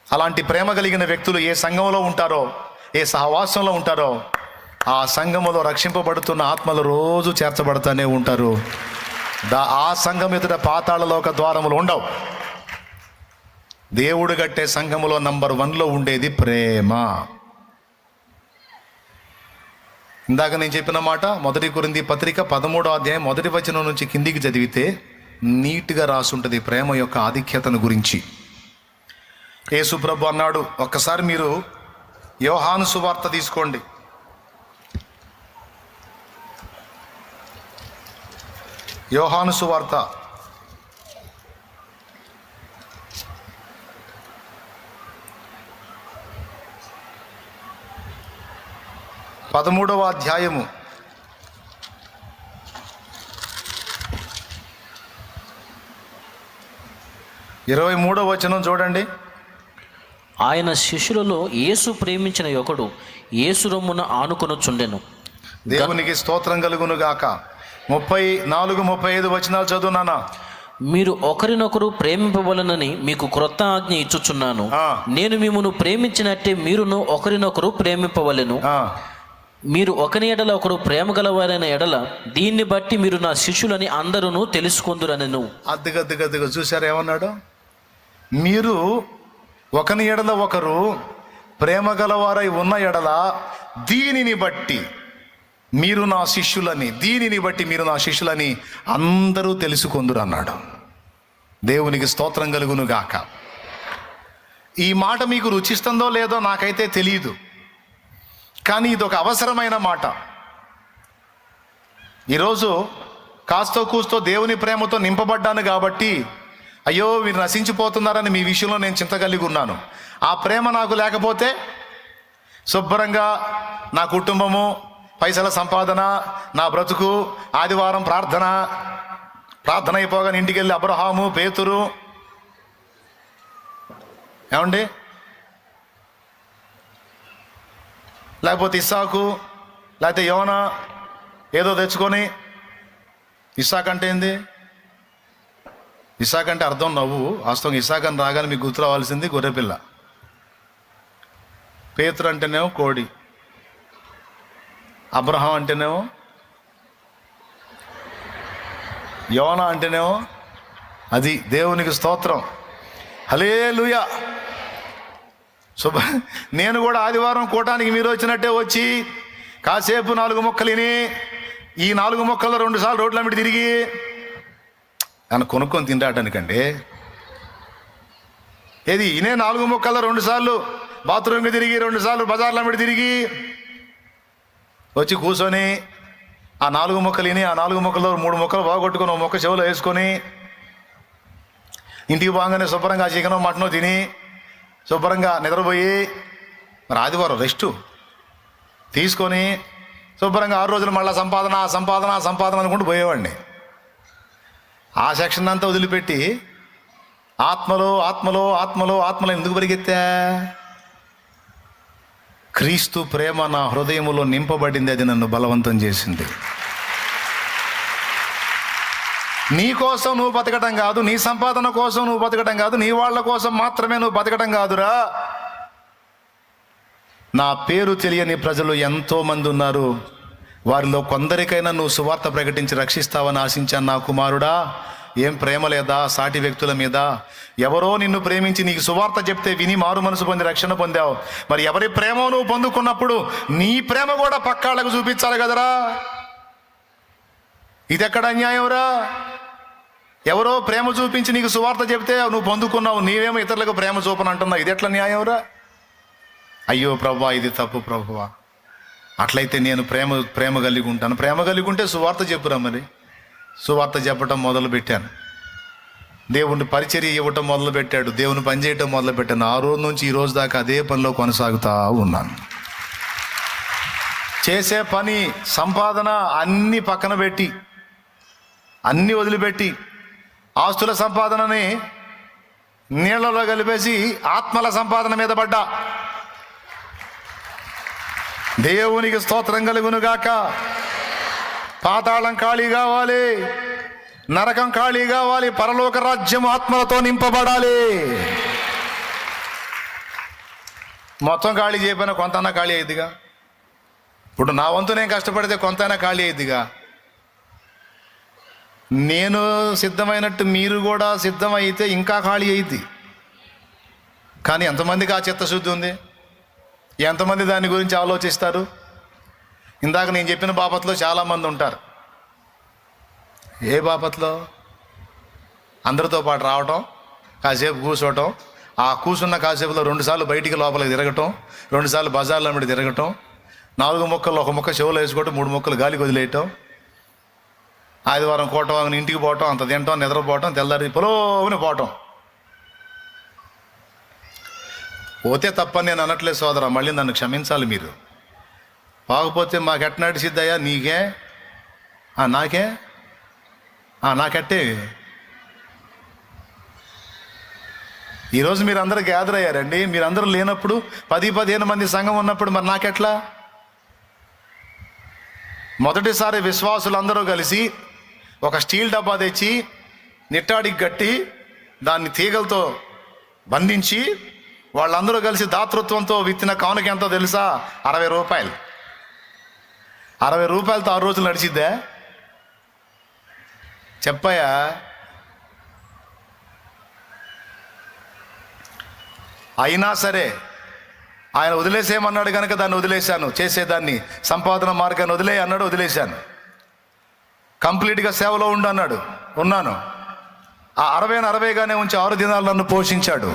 అలాంటి ప్రేమ కలిగిన వ్యక్తులు ఏ సంఘంలో ఉంటారో, ఏ సహవాసంలో ఉంటారో, ఆ సంఘములో రక్షింపబడుతున్న ఆత్మలు రోజు చేర్చబడుతూనే ఉంటారు. ఆ సంఘం ఎదుట పాతాళలోక ద్వారములు ఉండవు. దేవుడు కట్టే సంఘములో నంబర్ 1లో ఉండేది ప్రేమ. ఇందాక నేను చెప్పిన మాట 1 కొరింథీ పత్రిక 13వ అధ్యాయం 1వ వచనం నుంచి కిందికి చదివితే నీట్గా రాసుంటుంది ప్రేమ యొక్క ఆధిక్యతను గురించి. యేసు ప్రభు అన్నాడు, ఒక్కసారి మీరు యోహాను సువార్త తీసుకోండి. యోహాను సువార్త 13వ అధ్యాయము 23వ వచనం చూడండి. ఆయన శిష్యులలో యేసు ప్రేమించిన ఒకడు యేసు రొమ్మున ఆనుకొనుచుండెను. దేవునికి స్తోత్రం కలుగును గాక. 34-35 వచనాలు చదువునానా. మీరు ఒకరినొకరు ప్రేమింపవలనని మీకు క్రొత్త ఆజ్ఞ ఇచ్చుచున్నాను. నేను మిమ్మును ప్రేమించినట్టే మీరును ఒకరినొకరు ప్రేమింపవలెను. మీరు ఒకని ఎడల ఒకరు ప్రేమ గలవారైన ఎడల దీన్ని బట్టి మీరు నా శిష్యులని అందరూ తెలుసుకొందురనెను. అద్దెగద్దెగద్దెగా చూశారు ఏమన్నాడు? మీరు ఒకని ఎడల ఒకరు ప్రేమ గలవారై ఉన్న ఎడల దీనిని బట్టి మీరు నా శిష్యులని, దీనిని బట్టి మీరు నా శిష్యులని అందరూ తెలుసుకొందురు అన్నాడు. దేవునికి స్తోత్రం కలుగును గాక. ఈ మాట మీకు రుచిస్తుందో లేదో నాకైతే తెలియదు, కానీ ఇది ఒక అవసరమైన మాట. ఈరోజు కాస్తో కూస్తో దేవుని ప్రేమతో నింపబడ్డాను కాబట్టి అయ్యో వీరు నశించిపోతున్నారని మీ విషయంలో నేను చింత కలిగి ఉన్నాను. ఆ ప్రేమ నాకు లేకపోతే శుభ్రంగా నా కుటుంబము, పైసల సంపాదన, నా బ్రతుకు, ఆదివారం ప్రార్థన అయిపోగానే ఇంటికి వెళ్ళి అబ్రహాము, పేతురు, ఏమండి, లేకపోతే ఇస్సాకు, లేకపోతే యోనా ఏదో తెచ్చుకొని, ఇస్సాక్ అంటే ఏంది? ఇస్సాక్ అంటే అర్థం నవ్వు. వాస్తవంగా ఇస్సాక్ అని రాగానే మీకు గుర్తు రావాల్సింది గొర్రెపిల్ల. పేతురు అంటేనేమో కోడి, అబ్రహాం అంటేనేమో, యోనా అంటేనేమో అది. దేవునికి స్తోత్రం, హల్లెలూయా. నేను కూడా ఆదివారం కూటానికి మీరు వచ్చినట్టే వచ్చి కాసేపు 4 ముక్కలు విని, ఈ 4 ముక్కల్లో 2 సార్లు రోడ్ల మీద తిరిగి నన్ను కొనుక్కొని తింటాడనికండి. ఏది ఇనే 4 ముక్కల్లో 2 సార్లు బాత్రూమ్కి తిరిగి, 2 సార్లు బజార్ల మీద తిరిగి వచ్చి కూర్చొని ఆ 4 ముక్కలు విని, ఆ 4 ముక్కల్లో 3 ముక్కలు బాగొట్టుకొని 1 ముక్క చెవులో వేసుకొని ఇంటికి బాగానే శుభ్రంగా చికెనో మటనో తిని శుభ్రంగా నిద్రపోయి, మరి ఆదివారం రెస్టు తీసుకొని శుభ్రంగా 6 రోజులు మళ్ళీ సంపాదన అనుకుంటూ పోయేవాడిని. ఆ సెక్షన్ అంతా వదిలిపెట్టి ఆత్మలో ఎందుకు పరిగెత్తా? క్రీస్తు ప్రేమ నా హృదయములో నింపబడింది, అది నన్ను బలవంతం చేసింది. నీ కోసం నువ్వు బతకటం కాదు, నీ సంపాదన కోసం నువ్వు బతకటం కాదు, నీ వాళ్ళ కోసం మాత్రమే నువ్వు బతకటం కాదురా. నా పేరు తెలియని ప్రజలు ఎంతోమంది ఉన్నారు, వారిలో కొందరికైనా నువ్వు సువార్త ప్రకటించి రక్షిస్తావని ఆశించాను నా కుమారుడా. ఏం ప్రేమ లేదా సాటి వ్యక్తుల మీద? ఎవరో నిన్ను ప్రేమించి నీకు సువార్త చెప్తే విని మారు మనసు పొంది రక్షణ పొందావు. మరి ఎవరి ప్రేమ నువ్వు పొందుకున్నప్పుడు నీ ప్రేమ కూడా పక్కాళ్ళకు చూపించాలి కదరా. ఇది ఎక్కడ అన్యాయంరా? ఎవరో ప్రేమ చూపించి నీకు సువార్త చెప్తే నువ్వు పొందుకున్నావు, నీవేమో ఇతరులకు ప్రేమ చూపని అంటున్నావు. ఇది ఎట్లా న్యాయంరా? అయ్యో ప్రభువా, ఇది తప్పు ప్రభువా. అట్లయితే నేను ప్రేమ కలిగి ఉంటాను. ప్రేమ కలిగి ఉంటే సువార్త చెప్పురా. మరి సువార్త చెప్పటం మొదలుపెట్టాను, దేవుని పరిచర్య ఇవ్వటం మొదలుపెట్టాడు, దేవుని పని చేయటం మొదలుపెట్టాను. ఆ రోజు నుంచి ఈ రోజు దాకా అదే పనిలో కొనసాగుతూ ఉన్నాను. చేసే పని, సంపాదన అన్నీ పక్కన పెట్టి, అన్నీ వదిలిపెట్టి, ఆస్తుల సంపాదనని నీళ్లలో కలిపేసి ఆత్మల సంపాదన మీద పడ్డా. దేవునికి స్తోత్రం కలుగునుగాక. పాతాళం ఖాళీ కావాలి, నరకం ఖాళీ కావాలి, పరలోక రాజ్యం ఆత్మలతో నింపబడాలి. మొత్తం ఖాళీ చేయకపోయినా కొంతైనా ఖాళీ అయ్యిద్దిగా. ఇప్పుడు నా వంతు నేను కష్టపడితే కొంతైనా ఖాళీ అయ్యిద్దిగా. నేను సిద్ధమైనట్టు మీరు కూడా సిద్ధమైతే ఇంకా ఖాళీ అయ్యిద్ది. కానీ ఎంతమందికి ఆ చిత్తశుద్ధి ఉంది? ఎంతమంది దాని గురించి ఆలోచిస్తారు? ఇందాక నేను చెప్పిన బాపత్లో చాలామంది ఉంటారు. ఏ బాపత్లో? అందరితో పాటు రావటం, కాసేపు కూర్చోవటం, ఆ కూర్చున్న కాసేపులో 2 సార్లు బయటికి లోపలికి తిరగటం, 2 సార్లు బజార్ల మీద తిరగటం, 4 ముక్కలు 1 ముక్క చెవులో వేసుకోవటం, 3 ముక్కలు గాలికి వదిలేయటం, ఆదివారం కోటవాగిని ఇంటికి పోవటం, అంత తినటం, నిద్రపోవటం, తెల్లారి పొలోని పోవటం. పోతే తప్పని నేను అనట్లేదు సోదరా, మళ్ళీ నన్ను క్షమించాలి మీరు. పోకపోతే మాకెట్నాటి సిద్ధయ్యా? నీకే? నాకే? నాకెట్టే? ఈరోజు మీరు అందరూ గ్యాదర్ అయ్యారండి. మీరందరూ లేనప్పుడు 10-15 మంది సంఘం ఉన్నప్పుడు మరి నాకెట్లా? మొదటిసారి విశ్వాసులందరూ కలిసి ఒక స్టీల్ డబ్బా తెచ్చి నిట్టాడికి కట్టి దాన్ని తీగలతో బంధించి వాళ్ళందరూ కలిసి దాతృత్వంతో విత్తిన కానుక ఎంతో తెలుసా? 60 రూపాయలు. 60 రూపాయలతో 6 రోజులు నడిచిద్దా? చెప్పాయా? అయినా సరే ఆయన వదిలేసేయమన్నాడు కనుక దాన్ని వదిలేశాను, చేసేదాన్ని సంపాదన మార్గాన్ని వదిలే అన్నాడు, వదిలేశాను. కంప్లీట్గా సేవలో ఉండు అన్నాడు, ఉన్నాను. ఆ 60గానే ఉంచి 6 దినాలు నన్ను పోషించాడు.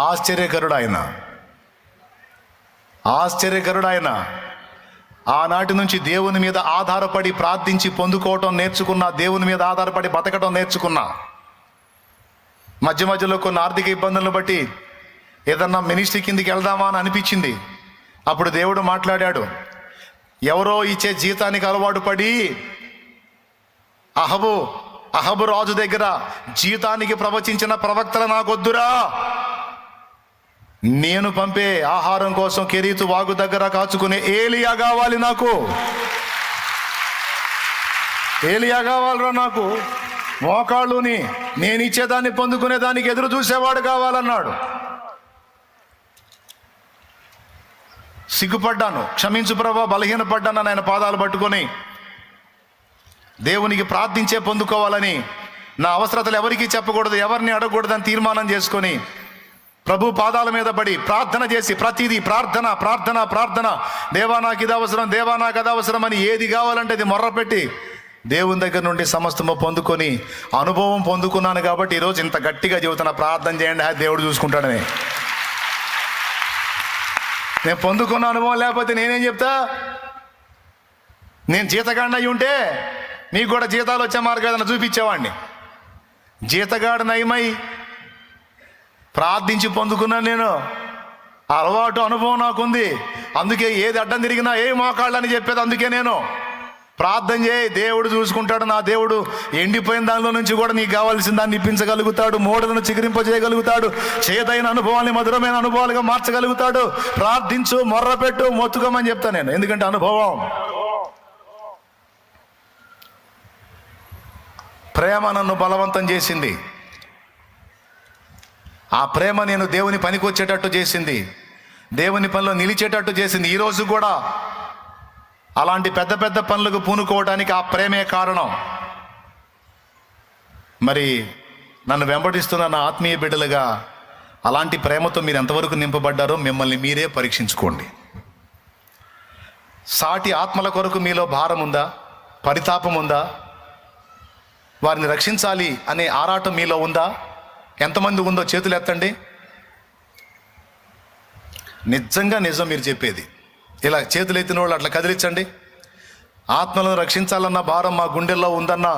ఆశ్చర్యకరుడు ఆయన, ఆశ్చర్యకరుడు ఆయన. ఆనాటి నుంచి దేవుని మీద ఆధారపడి ప్రార్థించి పొందుకోవటం నేర్చుకున్నా, దేవుని మీద ఆధారపడి బతకటం నేర్చుకున్నా. మధ్య మధ్యలో కొన్ని ఆర్థిక ఇబ్బందులను బట్టి ఏదన్నా మినిస్ట్రీ కిందికి వెళ్దామా అని అనిపించింది. అప్పుడు దేవుడు మాట్లాడాడు. ఎవరో ఇచ్చే జీతానికి అలవాటు పడి అహబు రాజు దగ్గర జీతానికి ప్రవచించిన ప్రవక్తలు నాకొద్దురా, నేను పంపే ఆహారం కోసం కెరీతు వాగు దగ్గర కాచుకునే ఏలియా కావాలి, నాకు ఏలియా కావాలరా, నాకు మోకాళ్ళుని నేను ఇచ్చేదాన్ని పొందుకునే దానికి ఎదురు చూసేవాడు కావాలన్నాడు. సిగ్గుపడ్డాను, క్షమించు ప్రభా, బలహీనపడ్డాను. ఆయన పాదాలు పట్టుకొని దేవునికి ప్రార్థించే పొందుకోవాలని, నా అవసరతలు ఎవరికీ చెప్పకూడదు, ఎవరిని అడగకూడదని తీర్మానం చేసుకొని ప్రభు పాదాల మీద పడి ప్రార్థన చేసి ప్రతిదీ ప్రార్థన ప్రార్థన ప్రార్థన. దేవా నాకు ఇది అవసరం, దేవా నాకు అది అవసరం అని ఏది కావాలంటే అది మొర్రపెట్టి దేవుని దగ్గర నుండి సమస్తము పొందుకొని అనుభవం పొందుకున్నాను. కాబట్టి ఈరోజు ఇంత గట్టిగా చెబుతున్నా, ప్రార్థన చేయండి, దేవుడు చూసుకుంటాడని. నేను పొందుకున్న అనుభవం లేకపోతే నేనేం చెప్తా? నేను జీతగాడిని అయి ఉంటే మీకు కూడా జీతాలు వచ్చే మార్గాన్ని చూపించేవాడిని. జీతగాడు నయమై ప్రార్థించి పొందుకున్నాను నేను. అలవాటు అనుభవం నాకుంది. అందుకే ఏది అడ్డం తిరిగినా ఏ మోకాళ్ళని చెప్పేది. అందుకే నేను ప్రార్థన చేయి, దేవుడు చూసుకుంటాడు. నా దేవుడు ఎండిపోయిన దానిలో నుంచి కూడా నీకు కావాల్సిన దాన్ని ఇప్పించగలుగుతాడు. మోడలను చిగురింపజేయగలుగుతాడు. చేదైన అనుభవాన్ని మధురమైన అనుభవాలుగా మార్చగలుగుతాడు. ప్రార్థించు, మొర్రపెట్టు, మొత్తుకోమని చెప్తాను నేను. ఎందుకంటే అనుభవం. ప్రేమ నన్ను బలవంతం చేసింది. ఆ ప్రేమ నేను దేవుని పనికి వచ్చేటట్టు చేసింది, దేవుని పనిలో నిలిచేటట్టు చేసింది. ఈరోజు కూడా అలాంటి పెద్ద పెద్ద పనులకు పూనుకోవడానికి ఆ ప్రేమే కారణం. మరి నన్ను వెంబడిస్తున్న నా ఆత్మీయ బిడ్డలుగా అలాంటి ప్రేమతో మీరు ఎంతవరకు నింపబడ్డారో మిమ్మల్ని మీరే పరీక్షించుకోండి. సాటి ఆత్మల కొరకు మీలో భారం ఉందా? పరితాపం ఉందా? వారిని రక్షించాలి అనే ఆరాటం మీలో ఉందా? ఎంతమంది ఉందో చేతులు ఎత్తండి. నిజంగా నిజం మీరు చెప్పేది. ఇలా చేతులు ఎత్తిన వాళ్ళు అట్లా కదిలించండి. ఆత్మలను రక్షించాలన్న భారం మా గుండెల్లో ఉందన్నా,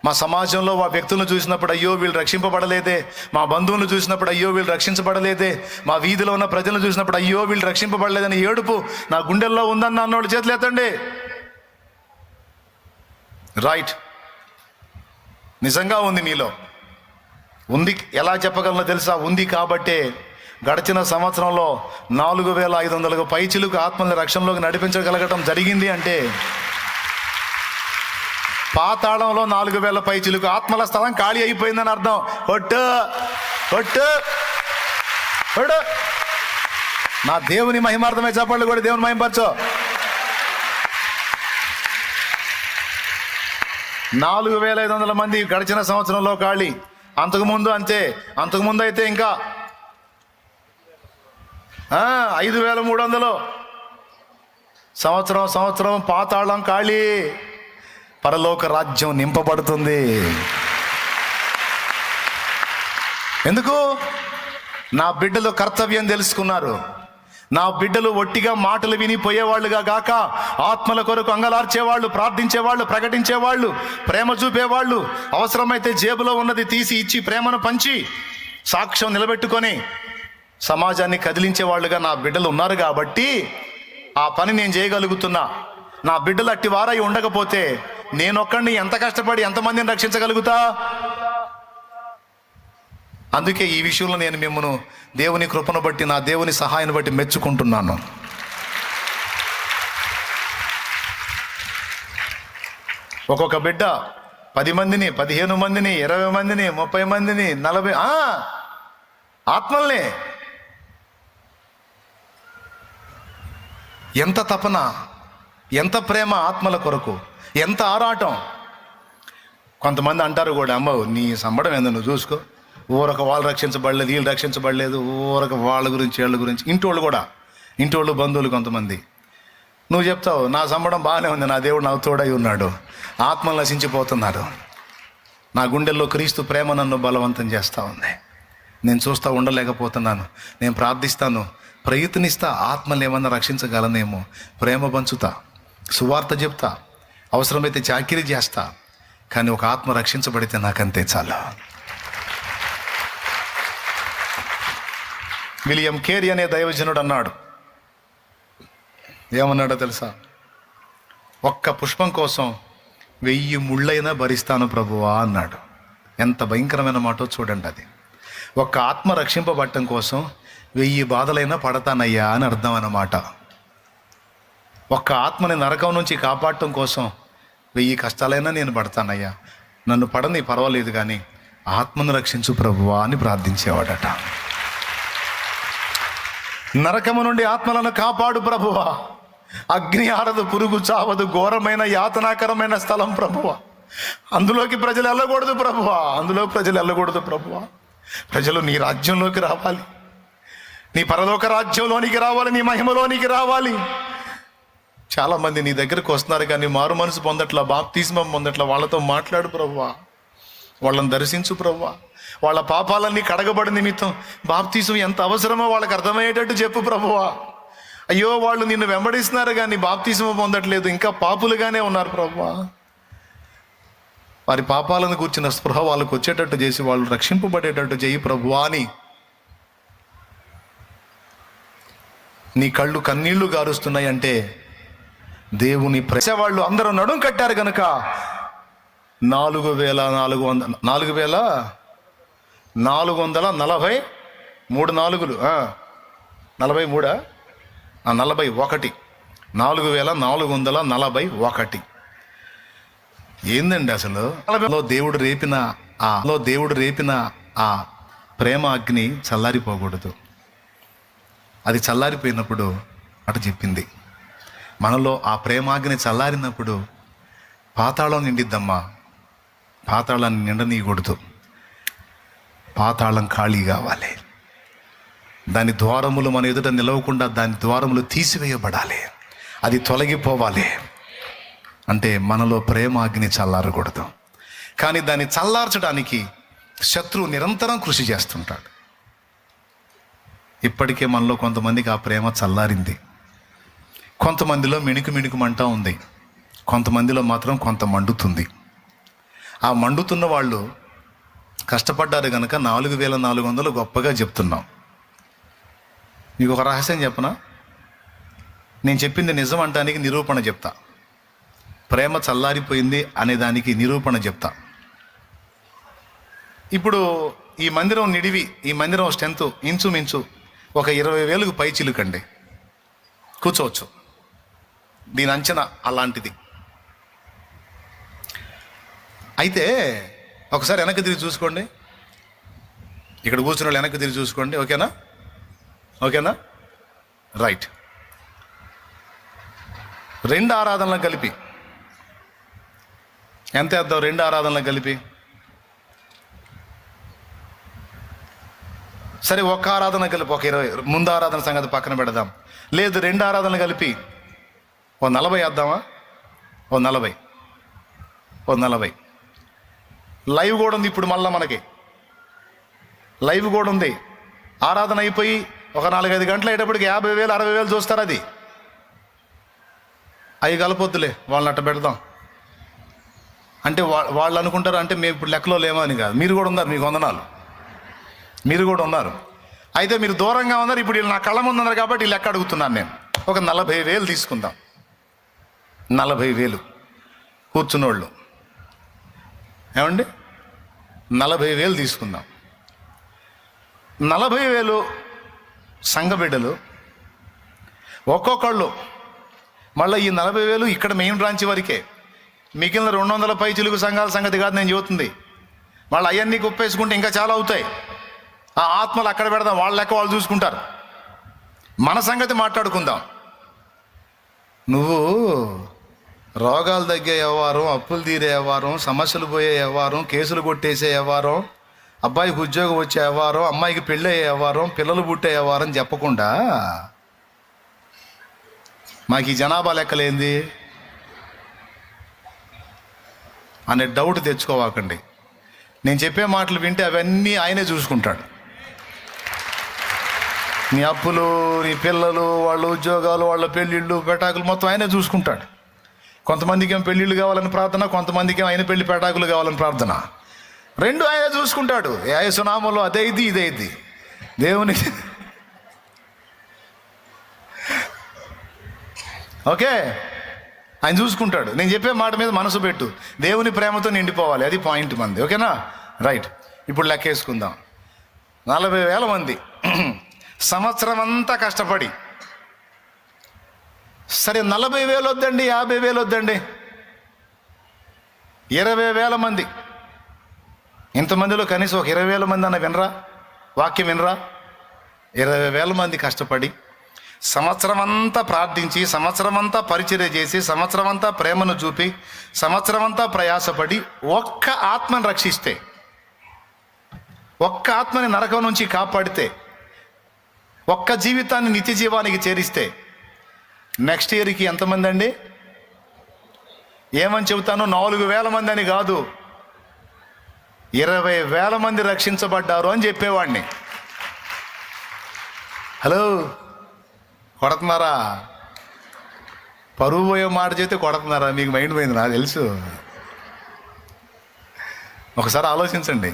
మా సమాజంలో ఆ వ్యక్తులను చూసినప్పుడు అయ్యో వీళ్ళు రక్షింపబడలేదే, మా బంధువులను చూసినప్పుడు అయ్యో వీళ్ళు రక్షించబడలేదే, మా వీధిలో ఉన్న ప్రజలను చూసినప్పుడు అయ్యో వీళ్ళు రక్షింపబడలేదని ఏడుపు నా గుండెల్లో ఉందన్న అన్నోళ్ళు చేతులు ఎత్తండి. రైట్, నిజంగా ఉంది మీలో. ఉంది. ఎలా చెప్పగలనో తెలుసా? ఉంది కాబట్టే గడిచిన సంవత్సరంలో 4500 పైచిలుకు ఆత్మల్ని రక్షణలోకి నడిపించగలగటం జరిగింది. అంటే పాతాళంలో 4000 పైచిలుకు ఆత్మల స్థలం ఖాళీ అయిపోయిందని అర్థం. ఒట్టు ఒట్టు ఒట్టు. నా దేవుని మహిమార్థమే చెప్పండి కూడా. దేవుని మహిమపరచు. 4500 మంది గడిచిన సంవత్సరంలో ఖాళీ. అంతకుముందు అంతే. అంతకుముందు అయితే ఇంకా 5300. సంవత్సరం పాతాళం ఖాళీ. పరలోక రాజ్యం నింపబడుతుంది. ఎందుకు? నా బిడ్డలు కర్తవ్యం తెలుసుకున్నారు. నా బిడ్డలు ఒట్టిగా మాటలు విని పోయేవాళ్ళుగా గాక ఆత్మల కొరకు అంగలార్చేవాళ్ళు, ప్రార్థించేవాళ్ళు, ప్రకటించేవాళ్ళు, ప్రేమ చూపేవాళ్ళు, అవసరమైతే జేబులో ఉన్నది తీసి ఇచ్చి ప్రేమను పంచి సాక్ష్యం నిలబెట్టుకొని సమాజాన్ని కదిలించే వాళ్ళుగా నా బిడ్డలు ఉన్నారు. కాబట్టి ఆ పని నేను చేయగలుగుతున్నా. నా బిడ్డలు అట్టి వారై ఉండకపోతే నేనొక్కడిని ఎంత కష్టపడి ఎంతమందిని రక్షించగలుగుతా? అందుకే ఈ విషయంలో నేను మిమ్మల్ని దేవుని కృపను బట్టి, నా దేవుని సహాయాన్ని బట్టి మెచ్చుకుంటున్నాను. ఒక్కొక్క బిడ్డ 10 మందిని, 15 మందిని, 20 మందిని, 30 మందిని, 40 ఆత్మల్ని. ఎంత తపన, ఎంత ప్రేమ ఆత్మల కొరకు, ఎంత ఆరాటం. కొంతమంది అంటారు కూడా, అమ్మ నీ సంబడం ఏందో నువ్వు చూసుకో, ఊరక వాళ్ళు రక్షించబడలేదు, వీళ్ళు రక్షించబడలేదు, ఊరక వాళ్ళ గురించి వీళ్ళ గురించి. ఇంటోళ్ళు కూడా, ఇంటోళ్ళు బంధువులు కొంతమంది. నువ్వు చెప్తావు నా సంబడం బాగానే ఉంది, నా దేవుడు నాకు తోడై ఉన్నాడు, ఆత్మలు నశించిపోతున్నారు. నా గుండెల్లో క్రీస్తు ప్రేమ నన్ను బలవంతం చేస్తూ ఉంది. నేను చూస్తూ ఉండలేకపోతున్నాను. నేను ప్రార్థిస్తాను, ప్రయత్నిస్తా, ఆత్మలు ఏమన్నా రక్షించగలనేమో. ప్రేమ పంచుతా, సువార్త చెప్తా, అవసరమైతే చాకిరీ చేస్తా. కానీ ఒక ఆత్మ రక్షించబడితే నాకంతే చాలు. విలియం కేరీ అనే దైవజనుడు అన్నాడు, ఏమన్నాడో తెలుసా? ఒక్క పుష్పం కోసం 1000 ముళ్ళైనా భరిస్తాను ప్రభువా అన్నాడు. ఎంత భయంకరమైన మాటో చూడండి. అది ఒక్క ఆత్మ రక్షింపబడటం కోసం 1000 బాధలైనా పడతానయ్యా అని అర్థం అన్నమాట. ఒక్క ఆత్మని నరకం నుంచి కాపాడటం కోసం 1000 కష్టాలైనా నేను పడతానయ్యా, నన్ను పడని పర్వాలేదు కానీ ఆత్మను రక్షించు ప్రభువా అని ప్రార్థించేవాడట. నరకము నుండి ఆత్మలను కాపాడు ప్రభువా, అగ్ని ఆరదు, పురుగు చావదు, ఘోరమైన యాతనాకరమైన స్థలం ప్రభువా, అందులోకి ప్రజలు వెళ్ళకూడదు ప్రభువా, అందులో ప్రజలు వెళ్ళకూడదు ప్రభువా. ప్రజలు నీ రాజ్యంలోకి రావాలి, నీ పరలోక రాజ్యంలోనికి రావాలి, నీ మహిమలోనికి రావాలి. చాలామంది నీ దగ్గరకు వస్తున్నారు కానీ మారు మనసు పొందట్లా, బాప్తిస్మం పొందట్లా. వాళ్ళతో మాట్లాడు ప్రభువా, వాళ్ళని దర్శించు ప్రభువా. వాళ్ళ పాపాలన్నీ కడగబడి నిమిత్తం బాప్తిస్మం ఎంత అవసరమో వాళ్ళకి అర్థమయ్యేటట్టు చెప్పు ప్రభువా. అయ్యో వాళ్ళు నిన్ను వెంబడిస్తున్నారు కానీ బాప్తిస్మం పొందట్లేదు, ఇంకా పాపులుగానే ఉన్నారు ప్రభువా. వారి పాపాలను కూర్చున్న స్పృహ వాళ్ళకు వచ్చేటట్టు చేసి వాళ్ళు రక్షింపబడేటట్టు చేయి ప్రభువా అని నీ కళ్ళు కన్నీళ్లు గారుస్తున్నాయి అంటే దేవుని వాళ్ళు అందరూ నడుం కట్టారు కనుక 4443 నాలుగులు 43 41 4441. ఏందండి అసలు? దేవుడు రేపిన ఆ ప్రేమ అగ్ని చల్లారిపోకూడదు. అది చల్లారిపోయినప్పుడు అటు చెప్పింది, మనలో ఆ ప్రేమాగ్ని చల్లారినప్పుడు పాతాళం నిండిద్దమ్మా. పాతాళాన్ని నిండనీయకూడదు. పాతాళం ఖాళీ కావాలి. దాని ద్వారములు మన ఎదుట నిలవకుండా దాని ద్వారములు తీసివేయబడాలి. అది తొలగిపోవాలి. అంటే మనలో ప్రేమ అగ్ని చల్లారకూడదు. కానీ దాన్ని చల్లార్చడానికి శత్రువు నిరంతరం కృషి చేస్తుంటాడు. ఇప్పటికే మనలో కొంతమందికి ఆ ప్రేమ చల్లారింది. కొంతమందిలో మిణుకు మంట ఉంది, కొంతమందిలో మాత్రం కొంత మండుతుంది. ఆ మండుతున్న వాళ్ళు కష్టపడ్డారు కనుక 4400 గొప్పగా చెప్తున్నాం. మీకు ఒక రహస్యం చెప్పనా? నేను చెప్పింది నిజం అంటానికి నిరూపణ చెప్తా. ప్రేమ చల్లారిపోయింది అనే దానికి నిరూపణ చెప్తా. ఇప్పుడు ఈ మందిరం నిడివి, ఈ మందిరం స్ట్రెంత్ ఇంచుమించు ఒక 20,000కు పై చిలుకండి కూర్చోవచ్చు. దీని అంచనా అలాంటిది. అయితే ఒకసారి వెనక్కి తిరిగి చూసుకోండి. ఇక్కడ కూర్చున్న వాళ్ళు వెనక్కి తిరిగి చూసుకోండి. ఓకేనా? రైట్. 2 ఆరాధనలు కలిపి ఎంత వేద్దాం? 2 ఆరాధనలు కలిపి సరే, ఒక్క ఆరాధన కలిపి ఒక 20. ముందు ఆరాధన సంగతి పక్కన పెడదాం. లేదు, 2 ఆరాధనలు కలిపి 40 వేద్దామా? 40 లైవ్ కూడా ఉంది. ఇప్పుడు మళ్ళీ మనకి లైవ్ కూడా ఉంది. ఆరాధన అయిపోయి ఒక 4-5 గంటలు అయ్యేటప్పటికి 50,000 60,000 చూస్తారు. అది అవి కలపొద్దులే, వాళ్ళని అట్ట పెడదాం అంటే వాళ్ళు అనుకుంటారు అంటే మేము ఇప్పుడు లెక్కలో లేమో అని కాదు. మీరు కూడా ఉన్నారు, మీకు వందనాలు, మీరు కూడా ఉన్నారు. అయితే మీరు దూరంగా ఉన్నారు. ఇప్పుడు వీళ్ళు నా కళ్ళ ముందు ఉన్నారు కాబట్టి ఈ లెక్క అడుగుతున్నాను నేను. ఒక 40,000 తీసుకుందాం. 40,000 కూర్చున్నోళ్ళు ఏమండి? 40,000 తీసుకుందాం. 40,000 సంఘ బిడ్డలు, ఒక్కొక్కళ్ళు మళ్ళీ ఈ 40,000 ఇక్కడ మెయిన్ బ్రాంచ్ వరకే. మిగిలిన 200 పై చిలుగు సంఘాల సంగతి కాదు నేను చెబుతుంది. వాళ్ళు అవన్నీ కుప్పేసుకుంటే ఇంకా చాలా అవుతాయి. ఆ ఆత్మలు అక్కడ పెడదాం, వాళ్ళ లెక్క వాళ్ళు చూసుకుంటారు. మన సంగతి మాట్లాడుకుందాం. నువ్వు రోగాలు తగ్గే వ్యవహారం, అప్పులు తీరే వ్యవహారం, సమస్యలు పోయే వ్యవహారం, కేసులు కొట్టేసే వ్యవహారం, అబ్బాయికి ఉద్యోగం వచ్చే వ్యవహారం, అమ్మాయికి పెళ్ళి అయ్యే వ్యవహారం, పిల్లలు పుట్టే వ్యవహారం చెప్పకుండా మాకు ఈ జనాభా లెక్కలేంది అనే డౌట్ తెచ్చుకోవాకండి. నేను చెప్పే మాటలు వింటే అవన్నీ ఆయనే చూసుకుంటాడు. నీ అప్పులు, నీ పిల్లలు, వాళ్ళ ఉద్యోగాలు, వాళ్ళ పెళ్ళిళ్ళు, పెటాకులు మొత్తం ఆయనే చూసుకుంటాడు. కొంతమందికి ఏం పెళ్ళిళ్ళు కావాలని ప్రార్థన, కొంతమందికి ఆయన పెళ్లి పెటాకులు కావాలని ప్రార్థన. రెండు ఆయన చూసుకుంటాడు. ఏ సునామలో అదే ఇది ఇదే ఇది దేవుని. ఓకే, ఆయన చూసుకుంటాడు. నేను చెప్పే మాట మీద మనసు పెట్టు. దేవుని ప్రేమతో నిండిపోవాలి, అది పాయింట్ మంది. ఓకేనా? రైట్. ఇప్పుడు లెక్కేసుకుందాం. 40,000 మంది సంవత్సరం అంతా కష్టపడి, సరే 40,000 వద్దండి, 50,000 వద్దండి, 20,000 మంది. ఇంతమందిలో కనీసం ఒక 20,000 మంది అన్న వినరా? వాక్యం వినరా? 20,000 మంది కష్టపడి, సంవత్సరం అంతా ప్రార్థించి, సంవత్సరం అంతా పరిచర్య చేసి, సంవత్సరం అంతా ప్రేమను చూపి, సంవత్సరం అంతా ప్రయాసపడి ఒక్క ఆత్మను రక్షిస్తే, ఒక్క ఆత్మని నరకం నుంచి కాపాడితే, ఒక్క జీవితాన్ని నిత్య జీవానికి చేరిస్తే నెక్స్ట్ ఇయర్కి ఎంతమంది అండి? ఏమని చెబుతాను? 4,000 మంది అని కాదు, 20,000 మంది రక్షించబడ్డారు అని చెప్పేవాడిని. హలో, కొడుతున్నారా? పరువు పోయే మాట చేస్తే కొడుతున్నారా? మీకు మైండ్ పోయింది, నాకు తెలుసు. ఒకసారి ఆలోచించండి.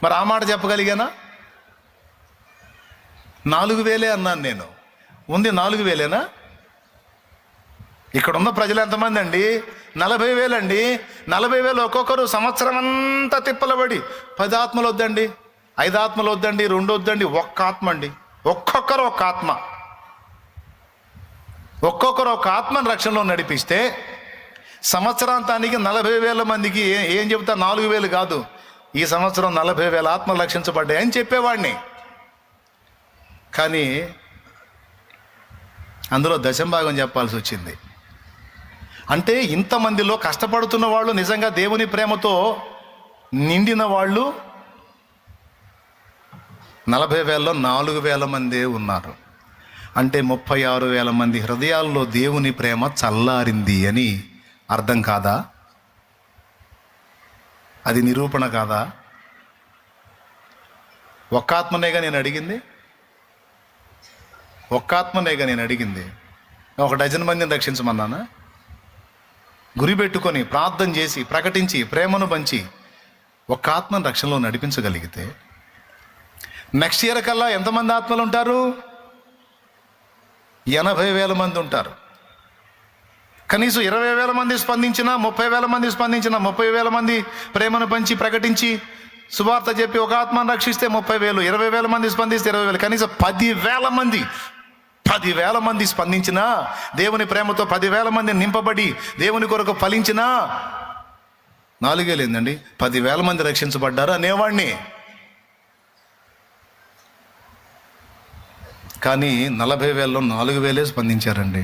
మరి ఆ మాట చెప్పగలిగానా? 4,000 అన్నాను నేను. ఉంది 4,000ఏనా? ఇక్కడ ఉన్న ప్రజలు ఎంతమంది అండి? 40,000 అండి. 40,000 ఒక్కొక్కరు సంవత్సరం అంతా తిప్పలబడి 10 ఆత్మలు వద్దండి, 5 ఆత్మలు వద్దండి, 2 వద్దండి, ఒక్క ఆత్మ అండి. ఒక్కొక్కరు ఒక్క ఆత్మ, ఒక్కొక్కరు ఒక ఆత్మను రక్షణలో నడిపిస్తే సంవత్సరాంతానికి 40,000 మందికి ఏం చెబుతా? 4,000 కాదు, ఈ సంవత్సరం 40,000 ఆత్మలు రక్షించబడ్డాయి అని చెప్పేవాడిని. కానీ అందులో దశంభాగం చెప్పాల్సి వచ్చింది. అంటే ఇంతమందిలో కష్టపడుతున్న వాళ్ళు, నిజంగా దేవుని ప్రేమతో నిండిన వాళ్ళు 40,000లో 4,000 మందే ఉన్నారు. అంటే 36,000 మంది హృదయాల్లో దేవుని ప్రేమ చల్లారింది అని అర్థం కాదా? అది నిరూపణ కాదా? ఒక్క ఆత్మనేగా నేను అడిగింది, ఒక్క ఆత్మనేగా నేను అడిగింది. 1 డజన్ మందిని రక్షించమన్నానా? గురి పెట్టుకొని ప్రార్థన చేసి ప్రకటించి ప్రేమను పంచి ఒక్క ఆత్మను రక్షణలో నడిపించగలిగితే నెక్స్ట్ ఇయర్ కల్లా ఎంతమంది ఆత్మలు ఉంటారు? 80,000 మంది ఉంటారు. కనీసం 20,000 మంది స్పందించినా, 30,000 మంది స్పందించినా, 30,000 మంది ప్రేమను పంచి ప్రకటించి సువార్త చెప్పి ఒక ఆత్మను రక్షిస్తే 30,000, 20,000 మంది స్పందిస్తే 20,000, కనీసం 10,000 మంది స్పందించినా, దేవుని ప్రేమతో 10,000 మంది నింపబడి దేవుని కొరకు ఫలించినా 4,000 ఏందండి, 10,000 మంది రక్షించబడ్డారు అనేవాడిని. కానీ 40,000లో 4,000 స్పందించారండి.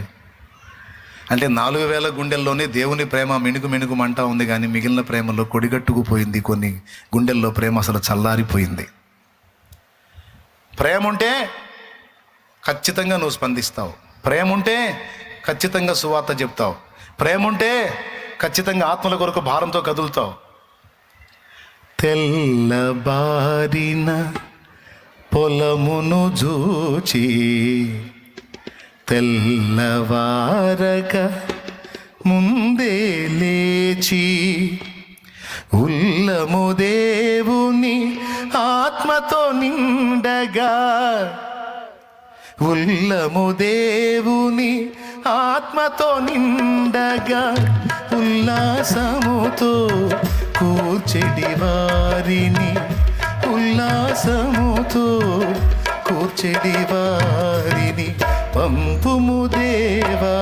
అంటే 4,000 గుండెల్లోనే దేవుని ప్రేమ మిణుకు మంట ఉంది, కానీ మిగిలిన ప్రేమలో కొడిగట్టుకుపోయింది. కొన్ని గుండెల్లో ప్రేమ అసలు చల్లారిపోయింది. ప్రేమ ఉంటే ఖచ్చితంగా నువ్వు స్పందిస్తావు, ప్రేమ ఉంటే ఖచ్చితంగా సువార్త చెప్తావు, ప్రేమ ఉంటే ఖచ్చితంగా ఆత్మల కొరకు భారంతో కదులుతావు. తెల్లబారిన పొలమును జూచి తెల్లవారక ముందే లేచి ఉల్లము దేవుని ఆత్మతో నిండగా, ఉల్లము దేవుని ఆత్మతో నిండగా, ఉల్లాసముతో కూర్చెడి వారిని విలాసముతో కూర్చెడి వారిని పంపుము దేవా,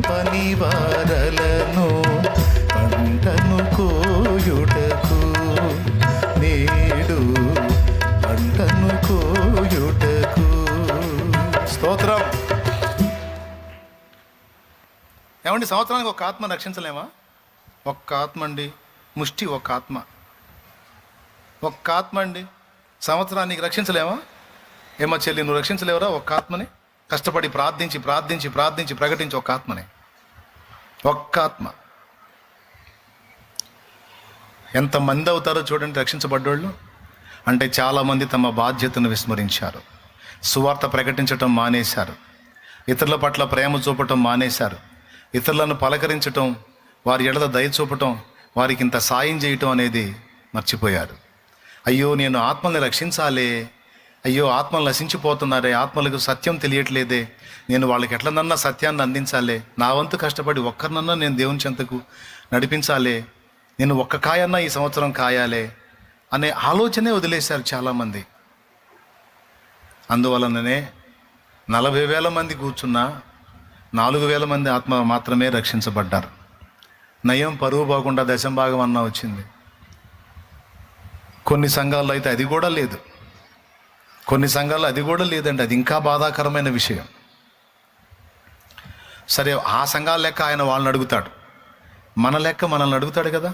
పనివారలను పంటను కోయుటకు, నేడు పంటను కోయుటకు. స్తోత్రం. ఏమండి, సంవత్సరానికి ఒక ఆత్మ రక్షించలేమా? ఒక్క ఆత్మ అండి, ముష్టి ఒక్క ఆత్మ, ఒక్క ఆత్మ అండి, సంవత్సరానికి రక్షించలేమా? ఏమో చెల్లి, నువ్వు రక్షించలేవరా ఒక్క ఆత్మని? కష్టపడి ప్రార్థించి ప్రార్థించి ప్రార్థించి ప్రకటించి ఒక్క ఆత్మని, ఒక్క ఆత్మ. ఎంతమంది అవుతారో చూడండి రక్షించబడ్డోళ్ళు. అంటే చాలామంది తమ బాధ్యతను విస్మరించారు, సువార్త ప్రకటించటం మానేశారు, ఇతరుల పట్ల ప్రేమ చూపటం మానేశారు, ఇతరులను పలకరించటం, వారి ఎడల దయ చూపటం, వారికి ఇంత సాయం చేయటం అనేది మర్చిపోయారు. అయ్యో నేను ఆత్మల్ని రక్షించాలే, అయ్యో ఆత్మలు నశించిపోతున్నారే, ఆత్మలకు సత్యం తెలియట్లేదే, నేను వాళ్ళకి ఎట్లనన్నా సత్యాన్ని అందించాలే, నా వంతు కష్టపడి ఒక్కరినన్నా నేను దేవుని చెంతకు నడిపించాలే, నేను ఒక్క కాయన్నా ఈ సంవత్సరం కాయాలే అనే ఆలోచనే వదిలేశారు చాలామంది. అందువలననే 40,000 మంది కూర్చున్నా 4,000 మంది ఆత్మ మాత్రమే రక్షించబడ్డారు. నయం పరువు పోకుండా దశంభాగం అన్నా వచ్చింది. కొన్ని సంఘాల్లో అయితే అది కూడా లేదు, కొన్ని సంఘాల్లో అది కూడా లేదండి. అది ఇంకా బాధాకరమైన విషయం. సరే, ఆ సంఘాల లెక్క ఆయన వాళ్ళని అడుగుతాడు, మన లెక్క మనల్ని అడుగుతాడు కదా.